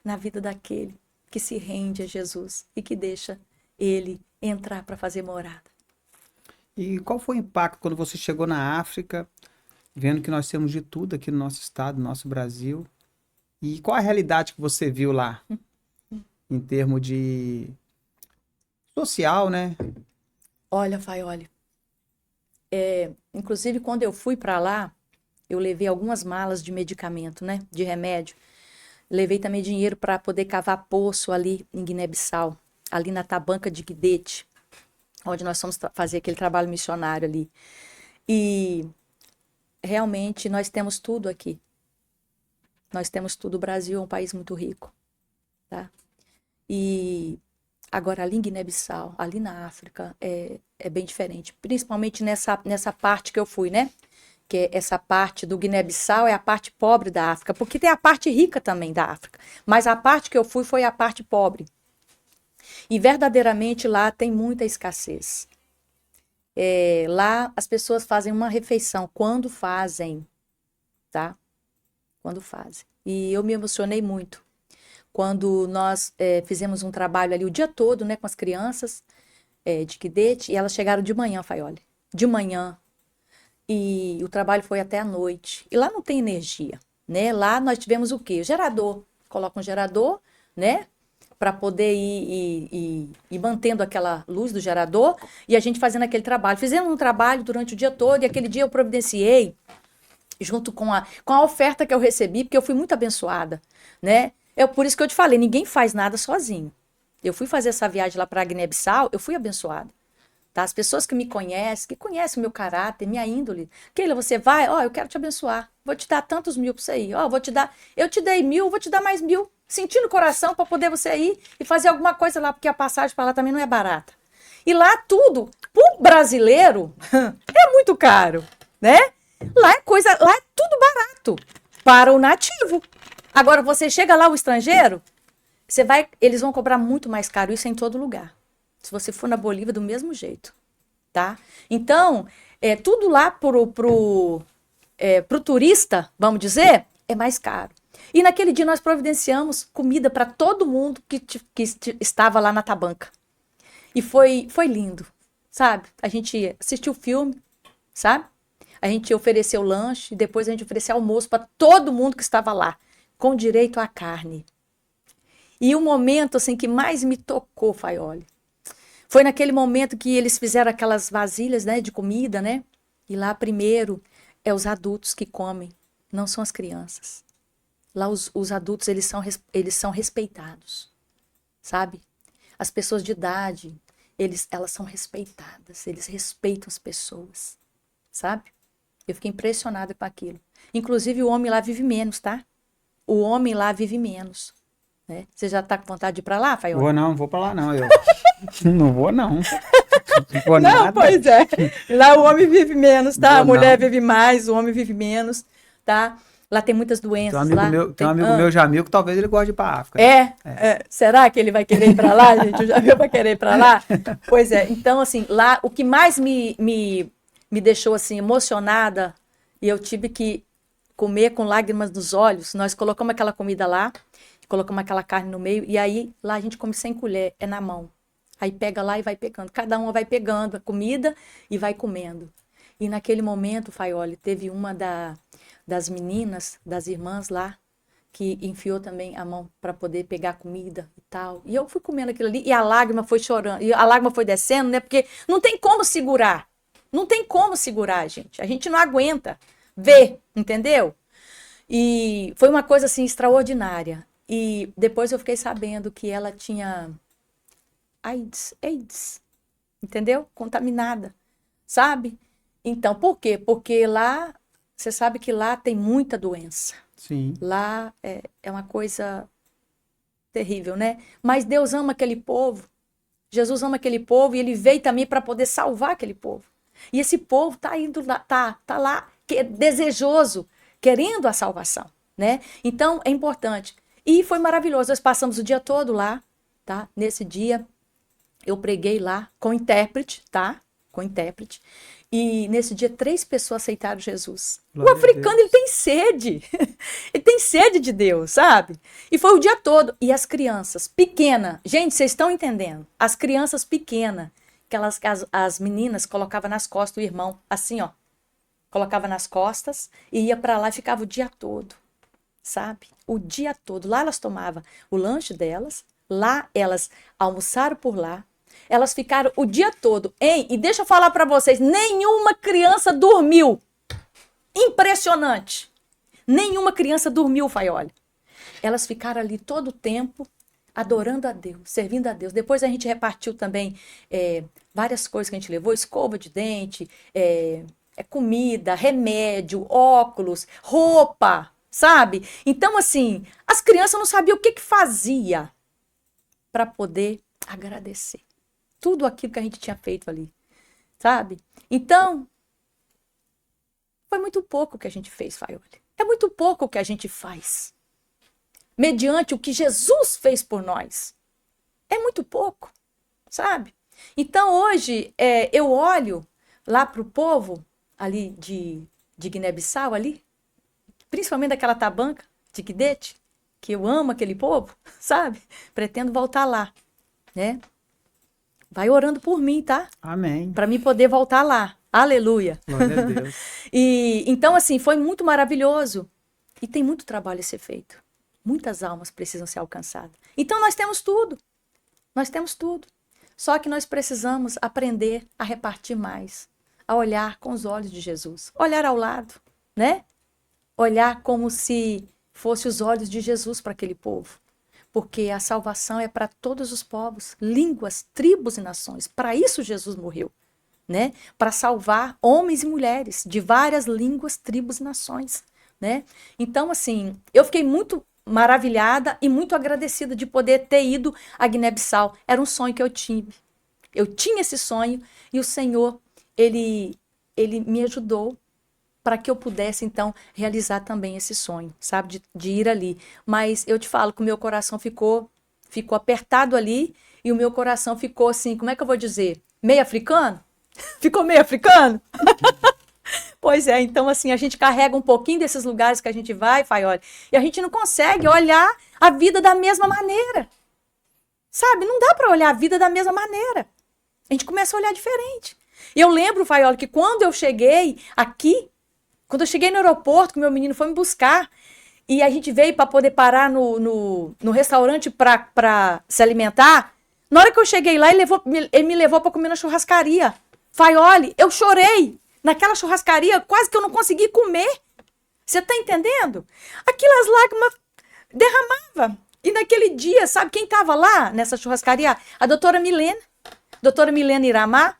na vida daquele que se rende a Jesus e que deixa ele entrar para fazer morada. E qual foi o impacto quando você chegou na África, vendo que nós temos de tudo aqui no nosso estado, no nosso Brasil? E qual a realidade que você viu lá, em termos de social, né? Olha, Faioli, inclusive quando eu fui para lá, eu levei algumas malas de medicamento, né, de remédio. Levei também dinheiro para poder cavar poço ali em Guiné-Bissau, ali na Tabanca de Guidete, onde nós fomos fazer aquele trabalho missionário ali. E realmente nós temos tudo aqui. Nós temos tudo. O Brasil é um país muito rico, tá? E agora ali em Guiné-Bissau, ali na África, é bem diferente. Principalmente nessa parte que eu fui, né? Que é essa parte do Guiné-Bissau é a parte pobre da África, porque tem a parte rica também da África. Mas a parte que eu fui foi a parte pobre. E verdadeiramente lá tem muita escassez. Lá as pessoas fazem uma refeição quando fazem, tá? Quando fazem. E eu me emocionei muito quando nós fizemos um trabalho ali o dia todo, né, com as crianças de Kidete, e elas chegaram de manhã, Faioli, de manhã, e o trabalho foi até a noite. E lá não tem energia, né? Lá nós tivemos o quê? Gerador. Coloca um gerador, né, para poder ir mantendo aquela luz do gerador, e a gente fazendo aquele trabalho. Fizemos um trabalho durante o dia todo, e aquele dia eu providenciei, junto com a oferta que eu recebi, porque eu fui muito abençoada, né? Por isso que eu te falei, ninguém faz nada sozinho. Eu fui fazer essa viagem lá para Guiné-Bissau, eu fui abençoada. Tá? As pessoas que me conhecem, que conhecem o meu caráter, minha índole. Keila, você vai? Eu quero te abençoar. Vou te dar tantos mil para você ir. Vou te dar, eu te dei 1.000, vou te dar mais 1.000. Senti no coração para poder você ir e fazer alguma coisa lá, porque a passagem para lá também não é barata. E lá tudo, pro brasileiro, é muito caro, né? Lá é tudo barato para o nativo. Agora, você chega lá, o estrangeiro, eles vão cobrar muito mais caro, isso é em todo lugar. Se você for na Bolívia, do mesmo jeito, tá? Então, tudo lá pro turista, vamos dizer, é mais caro. E naquele dia nós providenciamos comida para todo mundo que estava lá na Tabanca. E foi lindo, sabe? A gente assistiu o filme, sabe? A gente ofereceu lanche, e depois a gente ofereceu almoço para todo mundo que estava lá, com direito à carne. E o momento assim que mais me tocou, Faioli, foi naquele momento que eles fizeram aquelas vasilhas, né, de comida, né? E lá primeiro os adultos que comem, não são as crianças. Lá os adultos, eles são respeitados, sabe? As pessoas de idade, elas são respeitadas, eles respeitam as pessoas, sabe? Eu fiquei impressionada com aquilo. Inclusive o homem lá vive menos, tá? O homem lá vive menos. Né? Você já tá com vontade de ir pra lá, Faioli? Não vou pra lá não, eu. Não vou não. Não vou Não, nada. pois é. Lá o homem vive menos, tá? Vou A mulher não. vive mais, o homem vive menos, tá? Lá tem muitas doenças. Tem um amigo meu, Jamil, que talvez ele goste de ir pra África. Será que ele vai querer ir pra lá, gente? O Jamil vai querer ir pra lá? Pois é. Então, assim, lá o que mais me deixou, assim, emocionada, e eu tive que comer com lágrimas nos olhos, nós colocamos aquela comida lá, colocamos aquela carne no meio, e aí lá a gente come sem colher, é na mão. Aí pega lá e vai pegando. Cada uma vai pegando a comida e vai comendo. E naquele momento, Faioli, teve uma das meninas, das irmãs lá, que enfiou também a mão para poder pegar comida e tal. E eu fui comendo aquilo ali, e a lágrima foi chorando, e a lágrima foi descendo, né? Porque não tem como segurar. Não tem como segurar, gente. A gente não aguenta ver, entendeu? E foi uma coisa, assim, extraordinária. E depois eu fiquei sabendo que ela tinha AIDS, entendeu? Contaminada, sabe? Então, por quê? Porque lá, você sabe que lá tem muita doença. Sim. Lá é uma coisa terrível, né? Mas Deus ama aquele povo. Jesus ama aquele povo e ele veio também para poder salvar aquele povo. E esse povo tá indo lá, tá lá desejoso, querendo a salvação, né? Então, é importante. E foi maravilhoso. Nós passamos o dia todo lá, tá? Nesse dia, eu preguei lá com intérprete, tá? Com intérprete. E nesse dia, 3 pessoas aceitaram Jesus. Glória o africano, ele tem sede. Ele tem sede de Deus, sabe? E foi o dia todo. E as crianças pequenas, gente, vocês estão entendendo? As crianças pequenas, que as meninas colocavam nas costas do irmão, assim, ó. Colocava nas costas e ia para lá e ficava o dia todo, sabe? O dia todo. Lá elas tomavam o lanche delas, lá elas almoçaram por lá, elas ficaram o dia todo. E deixa eu falar para vocês, nenhuma criança dormiu. Impressionante. Nenhuma criança dormiu, Faioli. Elas ficaram ali todo o tempo adorando a Deus, servindo a Deus. Depois a gente repartiu também várias coisas que a gente levou, escova de dente, comida, remédio, óculos, roupa, sabe? Então, assim, as crianças não sabiam o que fazia para poder agradecer tudo aquilo que a gente tinha feito ali, sabe? Então, foi muito pouco que a gente fez, Faioli. É muito pouco que a gente faz. Mediante o que Jesus fez por nós. É muito pouco, sabe? Então, hoje, eu olho lá para o povo ali de Guiné-Bissau, ali, principalmente daquela tabanca de Guidete, que eu amo aquele povo, sabe? Pretendo voltar lá, né? Vai orando por mim, tá? Amém. Para mim poder voltar lá. Aleluia. Glória a Deus. E então, assim, foi muito maravilhoso. E tem muito trabalho a ser feito. Muitas almas precisam ser alcançadas. Então, nós temos tudo. Nós temos tudo. Só que nós precisamos aprender a repartir mais. A olhar com os olhos de Jesus. Olhar ao lado, né? Olhar como se fosse os olhos de Jesus para aquele povo. Porque a salvação é para todos os povos, línguas, tribos e nações. Para isso Jesus morreu, né? Para salvar homens e mulheres de várias línguas, tribos e nações, né? Então, assim, eu fiquei muito maravilhada e muito agradecida de poder ter ido a Guiné-Bissau. Era um sonho que eu tive. Eu tinha esse sonho e o Senhor, ele me ajudou para que eu pudesse, então, realizar também esse sonho, sabe? De ir ali. Mas eu te falo que o meu coração ficou apertado ali e o meu coração ficou assim, como é que eu vou dizer? Meio africano? Ficou meio africano? Pois é, então assim, a gente carrega um pouquinho desses lugares que a gente vai, Faioli, e a gente não consegue olhar a vida da mesma maneira. Sabe? Não dá para olhar a vida da mesma maneira. A gente começa a olhar diferente. E eu lembro, Faioli, que quando eu cheguei aqui, quando eu cheguei no aeroporto, que meu menino foi me buscar, e a gente veio para poder parar no restaurante para se alimentar, na hora que eu cheguei lá, ele me levou para comer na churrascaria. Faioli, eu chorei naquela churrascaria, quase que eu não consegui comer. Você tá entendendo? Aquelas lágrimas derramava. E naquele dia, sabe quem estava lá nessa churrascaria? A doutora Milena Iramá.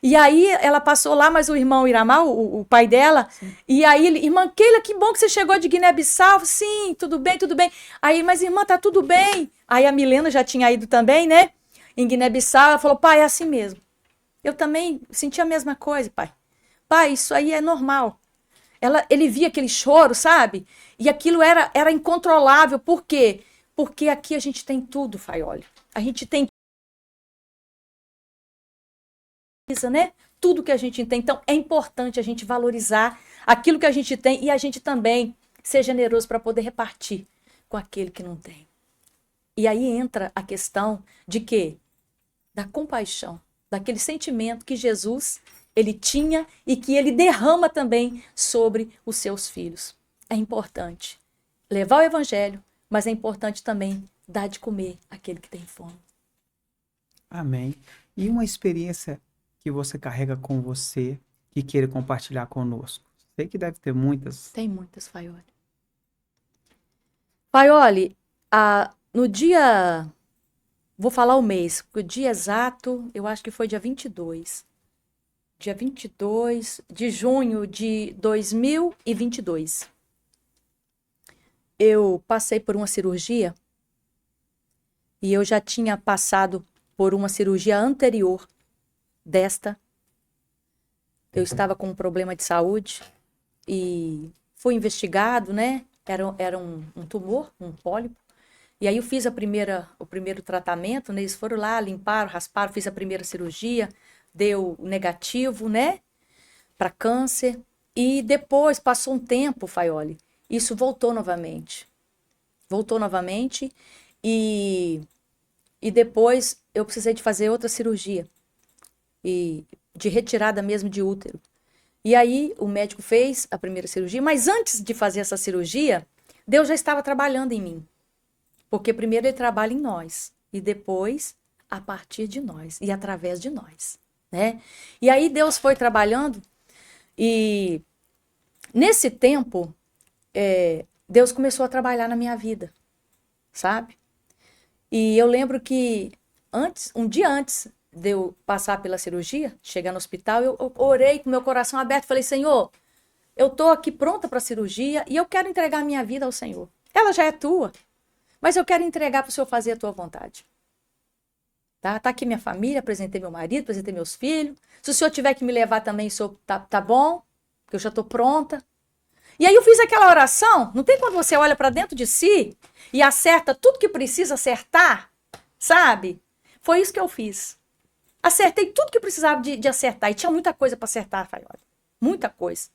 E aí ela passou lá, mas o irmão Iramá, o pai dela, sim. E aí ele, irmã Keila, que bom que você chegou de Guiné-Bissau. Sim, tudo bem, tudo bem. Aí, mas irmã, tá tudo bem. Aí a Milena já tinha ido também, né? Em Guiné-Bissau, ela falou, pai, é assim mesmo. Eu também senti a mesma coisa, pai. Pai, isso aí é normal. Ele via aquele choro, sabe? E aquilo era incontrolável. Por quê? Porque aqui a gente tem tudo, Faioli. A gente tem né? Tudo que a gente tem. Então, é importante a gente valorizar aquilo que a gente tem e a gente também ser generoso para poder repartir com aquele que não tem. E aí entra a questão de quê? Da compaixão, daquele sentimento que Jesus, ele tinha e que ele derrama também sobre os seus filhos. É importante levar o evangelho, mas é importante também dar de comer àquele que tem fome. Amém. E uma experiência que você carrega com você, que queira compartilhar conosco? Sei que deve ter muitas. Tem muitas, Faioli. Faioli, no dia... Vou falar o mês, porque o dia exato, eu acho que foi dia 22. Dia 22 de junho de 2022. Eu passei por uma cirurgia e eu já tinha passado por uma cirurgia anterior desta. Eu estava com um problema de saúde e fui investigado, né? Era um tumor, um pólipo. E aí eu fiz o primeiro tratamento, né? Eles foram lá, limparam, rasparam, fiz a primeira cirurgia, deu negativo, né? Para câncer. E depois, passou um tempo, Faioli, isso voltou novamente. Voltou novamente e depois eu precisei de fazer outra cirurgia. E de retirada mesmo de útero. E aí o médico fez a primeira cirurgia, mas antes de fazer essa cirurgia, Deus já estava trabalhando em mim. Porque primeiro ele trabalha em nós e depois a partir de nós e através de nós, né? E aí Deus foi trabalhando e nesse tempo Deus começou a trabalhar na minha vida, sabe? E eu lembro que um dia antes de eu passar pela cirurgia, chegar no hospital, eu orei com meu coração aberto, falei, Senhor, eu tô aqui pronta para a cirurgia e eu quero entregar a minha vida ao Senhor. Ela já é tua, mas eu quero entregar para o Senhor fazer a tua vontade. Tá aqui minha família, apresentei meu marido, apresentei meus filhos. Se o Senhor tiver que me levar também, o Senhor tá bom, que eu já tô pronta. E aí eu fiz aquela oração, não tem quando você olha para dentro de si e acerta tudo que precisa acertar, sabe? Foi isso que eu fiz. Acertei tudo que precisava de acertar. E tinha muita coisa para acertar, Faioli. Muita coisa,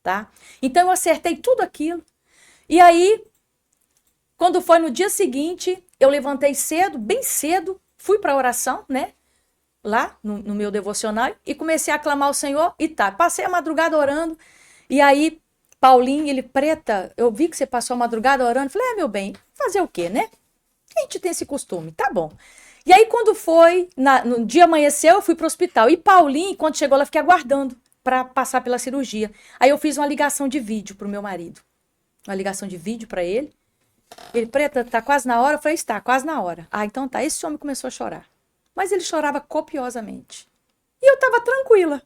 tá? Então eu acertei tudo aquilo. E aí, quando foi no dia seguinte, eu levantei cedo, bem cedo, fui para a oração, né? Lá no meu devocional e comecei a clamar ao Senhor e passei a madrugada orando. E aí, Paulinho, ele, Preta, eu vi que você passou a madrugada orando. Falei, meu bem, fazer o quê, né? A gente tem esse costume, tá bom. E aí, quando foi, no dia amanheceu, eu fui pro hospital. E Paulinho, quando chegou lá, fiquei aguardando para passar pela cirurgia. Aí eu fiz uma ligação de vídeo pro meu marido. Uma ligação de vídeo para ele. Ele, Preta, tá quase na hora? Eu falei, está, quase na hora. Ah, então tá. Esse homem começou a chorar. Mas ele chorava copiosamente. E eu estava tranquila.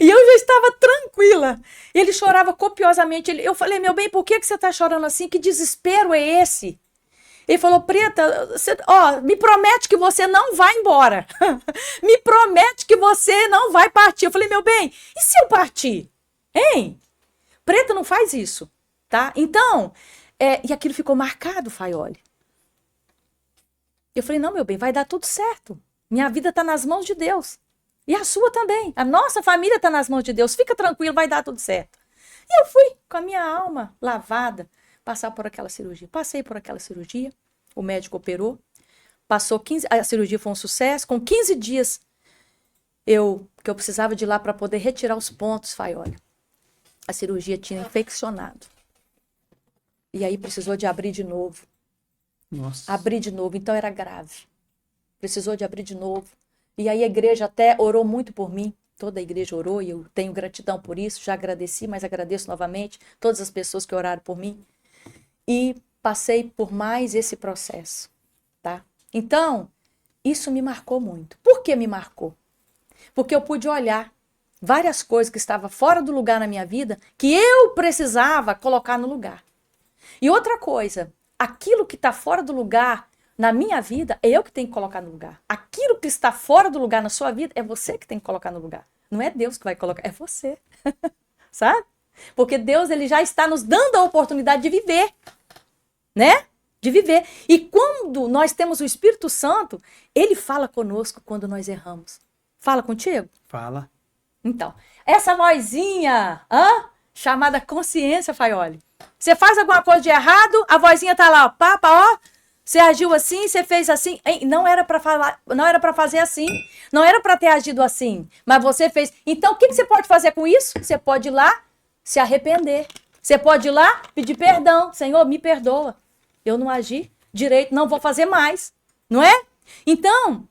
E eu já estava tranquila. Ele chorava copiosamente. Eu falei, meu bem, por que você está chorando assim? Que desespero é esse? Ele falou, Preta, me promete que você não vai embora. Me promete que você não vai partir. Eu falei, meu bem, e se eu partir? Hein? Preta, não faz isso, tá? Então, e aquilo ficou marcado, Faioli. Eu falei, não, meu bem, vai dar tudo certo. Minha vida está nas mãos de Deus. E a sua também. A nossa família está nas mãos de Deus. Fica tranquilo, vai dar tudo certo. E eu fui com a minha alma lavada passar por aquela cirurgia. Passei por aquela cirurgia. O médico operou. Passou 15... A cirurgia foi um sucesso. Com 15 dias que eu precisava de ir lá para poder retirar os pontos, Faioli. A cirurgia tinha infeccionado. E aí precisou de abrir de novo. Nossa. Abrir de novo. Então era grave. Precisou de abrir de novo. E aí a igreja até orou muito por mim. Toda a igreja orou e eu tenho gratidão por isso. Já agradeci, mas agradeço novamente todas as pessoas que oraram por mim. E passei por mais esse processo, tá? Então, isso me marcou muito. Por que me marcou? Porque eu pude olhar várias coisas que estavam fora do lugar na minha vida que eu precisava colocar no lugar. E outra coisa, aquilo que está fora do lugar na minha vida, é eu que tenho que colocar no lugar. Aquilo que está fora do lugar na sua vida, é você que tem que colocar no lugar. Não é Deus que vai colocar, é você. Sabe? Porque Deus, ele já está nos dando a oportunidade de viver. Né? De viver. E quando nós temos o Espírito Santo, ele fala conosco quando nós erramos. Fala contigo? Fala. Então, essa vozinha, chamada consciência, Faioli. Você faz alguma coisa de errado, a vozinha tá lá, ó, você agiu assim, você fez assim. Não era para falar, não era para fazer assim. Não era para ter agido assim. Mas você fez. Então, o que você pode fazer com isso? Você pode ir lá se arrepender. Você pode ir lá pedir perdão. Senhor, me perdoa. Eu não agi direito, não vou fazer mais. Não é? Então,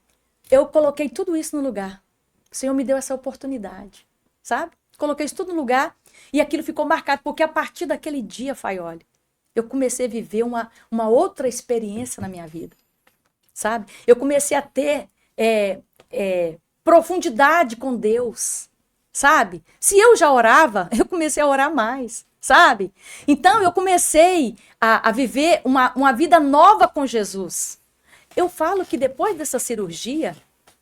eu coloquei tudo isso no lugar. O Senhor me deu essa oportunidade. Sabe? Coloquei isso tudo no lugar. E aquilo ficou marcado. Porque a partir daquele dia, Faioli, eu comecei a viver uma outra experiência na minha vida, sabe? Eu comecei a ter profundidade com Deus, sabe? Se eu já orava, eu comecei a orar mais, sabe? Então, eu comecei a viver uma vida nova com Jesus. Eu falo que depois dessa cirurgia,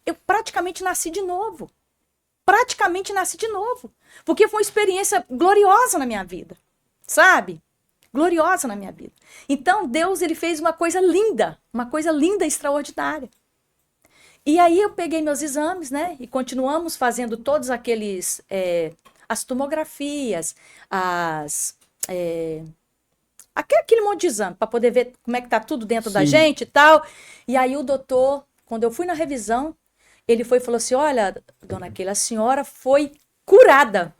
eu praticamente nasci de novo. Praticamente nasci de novo. Porque foi uma experiência gloriosa na minha vida, sabe? Gloriosa na minha vida. Então, Deus, ele fez uma coisa linda, extraordinária. E aí eu peguei meus exames, né? E continuamos fazendo todos aqueles, as tomografias, aquele monte de exame, para poder ver como é que tá tudo dentro da gente e tal. E aí o doutor, quando eu fui na revisão, ele foi e falou assim, olha, dona Keila, a senhora foi curada.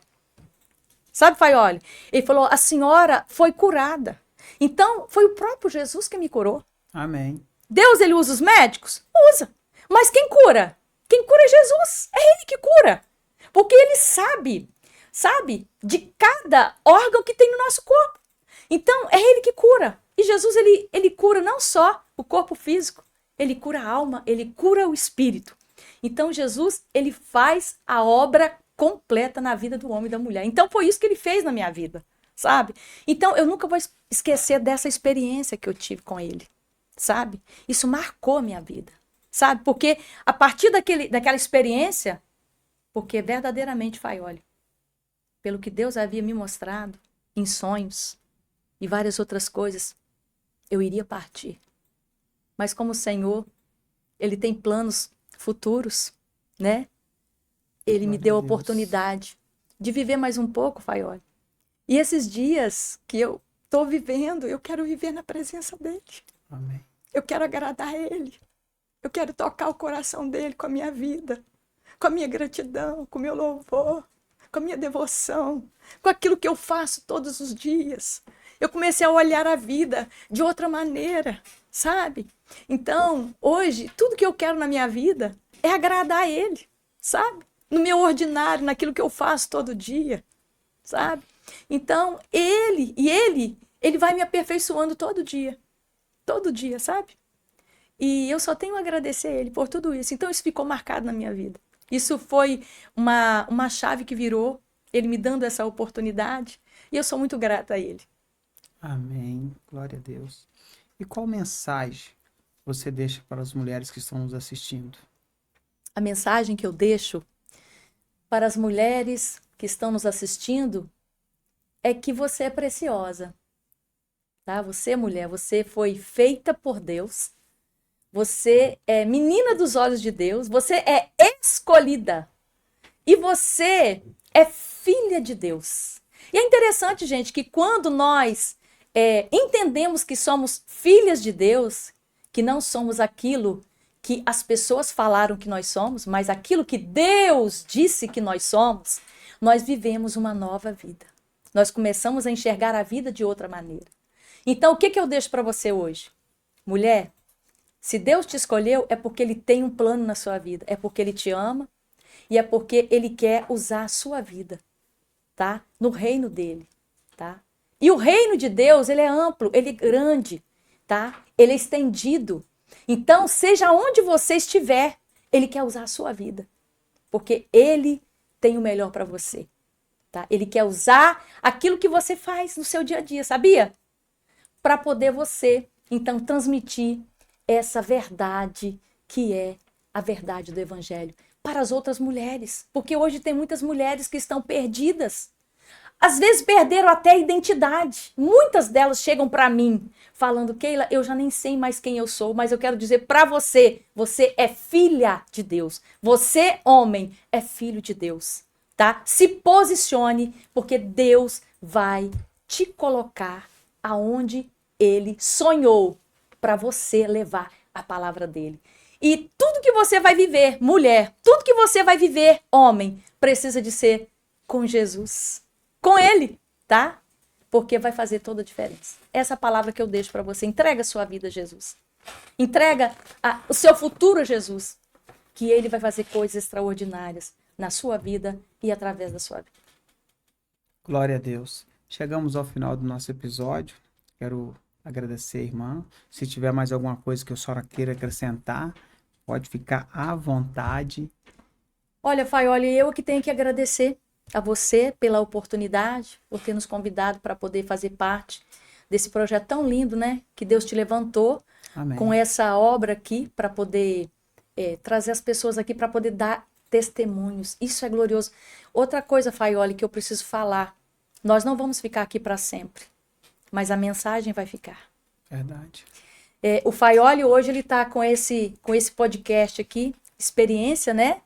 Sabe, Faioli? Ele falou, a senhora foi curada. Então, foi o próprio Jesus que me curou. Amém. Deus, ele usa os médicos? Usa. Mas quem cura? Quem cura é Jesus. É ele que cura. Porque ele sabe de cada órgão que tem no nosso corpo. Então, é ele que cura. E Jesus, ele cura não só o corpo físico, ele cura a alma, ele cura o espírito. Então Jesus, ele faz a obra completa na vida do homem e da mulher. Então foi isso que ele fez na minha vida, sabe? Então eu nunca vou esquecer dessa experiência que eu tive com ele, sabe? Isso marcou a minha vida, sabe? Porque a partir daquela experiência, porque verdadeiramente, Faioli, pelo que Deus havia me mostrado em sonhos e várias outras coisas, eu iria partir. Mas como o Senhor, ele tem planos futuros, né? Ele me deu a oportunidade de viver mais um pouco, Faioli. E esses dias que eu estou vivendo, eu quero viver na presença dele. Amém. Eu quero agradar a ele. Eu quero tocar o coração dele com a minha vida, com a minha gratidão, com o meu louvor, com a minha devoção, com aquilo que eu faço todos os dias. Eu comecei a olhar a vida de outra maneira, sabe? Então, hoje, tudo que eu quero na minha vida é agradar a ele, sabe? No meu ordinário, naquilo que eu faço todo dia, sabe? Então, ele vai me aperfeiçoando todo dia, sabe? E eu só tenho a agradecer a ele por tudo isso. Então, isso ficou marcado na minha vida. Isso foi uma chave que virou, ele me dando essa oportunidade, e eu sou muito grata a ele. Amém. Glória a Deus. E qual mensagem você deixa para as mulheres que estão nos assistindo? A mensagem que eu deixo para as mulheres que estão nos assistindo é que você é preciosa, tá? Você, mulher, você foi feita por Deus, você é menina dos olhos de Deus, você é escolhida e você é filha de Deus. E é interessante, gente, que quando nós entendemos que somos filhas de Deus, que não somos aquilo que as pessoas falaram que nós somos, mas aquilo que Deus disse que nós somos, nós vivemos uma nova vida. Nós começamos a enxergar a vida de outra maneira. Então, o que eu deixo para você hoje? Mulher, se Deus te escolheu, é porque Ele tem um plano na sua vida. É porque Ele te ama e é porque Ele quer usar a sua vida, tá? No reino dEle, tá? E o reino de Deus, ele é amplo, ele é grande, tá? Ele é estendido. Então, seja onde você estiver, ele quer usar a sua vida. Porque ele tem o melhor para você, tá? Ele quer usar aquilo que você faz no seu dia a dia, sabia? Para poder você, então, transmitir essa verdade que é a verdade do evangelho para as outras mulheres. Porque hoje tem muitas mulheres que estão perdidas. Às vezes perderam até a identidade. Muitas delas chegam para mim falando, Keila, eu já nem sei mais quem eu sou, mas eu quero dizer para você, você é filha de Deus. Você, homem, é filho de Deus, tá? Se posicione, porque Deus vai te colocar aonde Ele sonhou para você levar a palavra dele. E tudo que você vai viver, mulher, tudo que você vai viver, homem, precisa de ser com Jesus. Com ele, tá? Porque vai fazer toda a diferença. Essa palavra que eu deixo para você. Entrega a sua vida a Jesus. Entrega o seu futuro a Jesus. Que ele vai fazer coisas extraordinárias na sua vida e através da sua vida. Glória a Deus. Chegamos ao final do nosso episódio. Quero agradecer, irmã. Se tiver mais alguma coisa que a senhora queira acrescentar, pode ficar à vontade. Olha, Faioli, eu que tenho que agradecer a você pela oportunidade, por ter nos convidado para poder fazer parte desse projeto tão lindo, né? Que Deus te levantou. Amém. Com essa obra aqui para poder trazer as pessoas aqui para poder dar testemunhos. Isso é glorioso. Outra coisa, Faioli, que eu preciso falar. Nós não vamos ficar aqui para sempre, mas a mensagem vai ficar. Verdade. O Faioli hoje ele está com esse podcast aqui, experiência, né?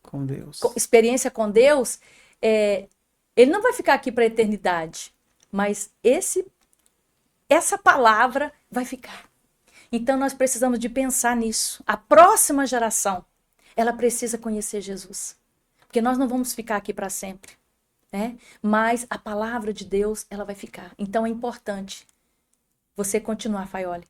Com Deus. Experiência com Deus, ele não vai ficar aqui para a eternidade, mas essa palavra vai ficar. Então nós precisamos de pensar nisso. A próxima geração, ela precisa conhecer Jesus, porque nós não vamos ficar aqui para sempre, né? Mas a palavra de Deus, ela vai ficar. Então é importante você continuar, Faioli,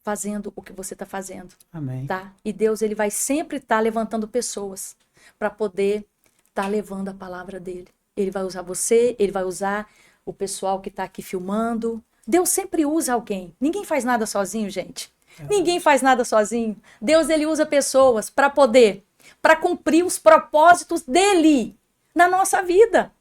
fazendo o que você está fazendo. Amém. Tá? E Deus, ele vai sempre estar levantando pessoas para poder estar levando a palavra dele. Ele vai usar você, ele vai usar o pessoal que está aqui filmando. Deus sempre usa alguém. Ninguém faz nada sozinho, gente. Ninguém faz nada sozinho. Deus, ele usa pessoas para cumprir os propósitos dele na nossa vida.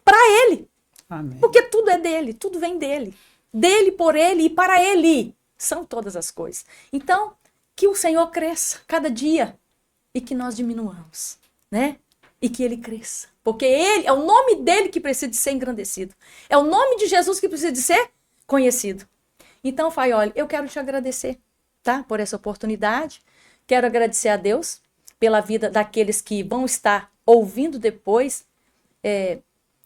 Para ele. Amém. Porque tudo é dele, tudo vem dele. Dele, por ele e para ele. São todas as coisas. Então, que o Senhor cresça cada dia e que nós diminuamos, né? E que ele cresça. Porque ele é o nome dele que precisa de ser engrandecido. É o nome de Jesus que precisa de ser conhecido. Então, Faioli, eu quero te agradecer, tá? Por essa oportunidade. Quero agradecer a Deus pela vida daqueles que vão estar ouvindo depois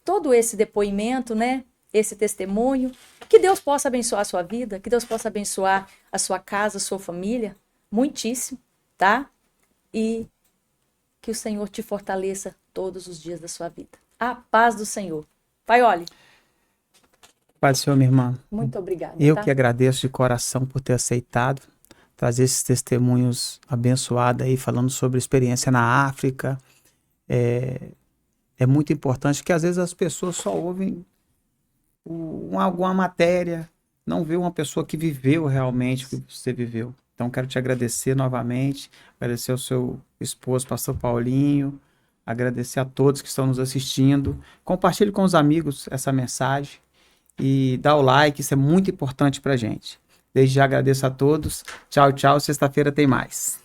todo esse depoimento, né? Esse testemunho. Que Deus possa abençoar a sua vida, que Deus possa abençoar a sua casa, a sua família, muitíssimo, tá? E que o Senhor te fortaleça todos os dias da sua vida. A paz do Senhor. Faioli. Paz do Senhor, minha irmã. Muito obrigada. Eu tá? que agradeço de coração por ter aceitado trazer esses testemunhos abençoados aí, falando sobre experiência na África. É muito importante, que às vezes as pessoas só ouvem alguma matéria, não vê uma pessoa que viveu realmente o que você viveu. Então, quero te agradecer novamente, agradecer ao seu esposo, pastor Paulinho, agradecer a todos que estão nos assistindo. Compartilhe com os amigos essa mensagem e dá o like, isso é muito importante pra gente. Desde já agradeço a todos. Tchau, tchau. Sexta-feira tem mais.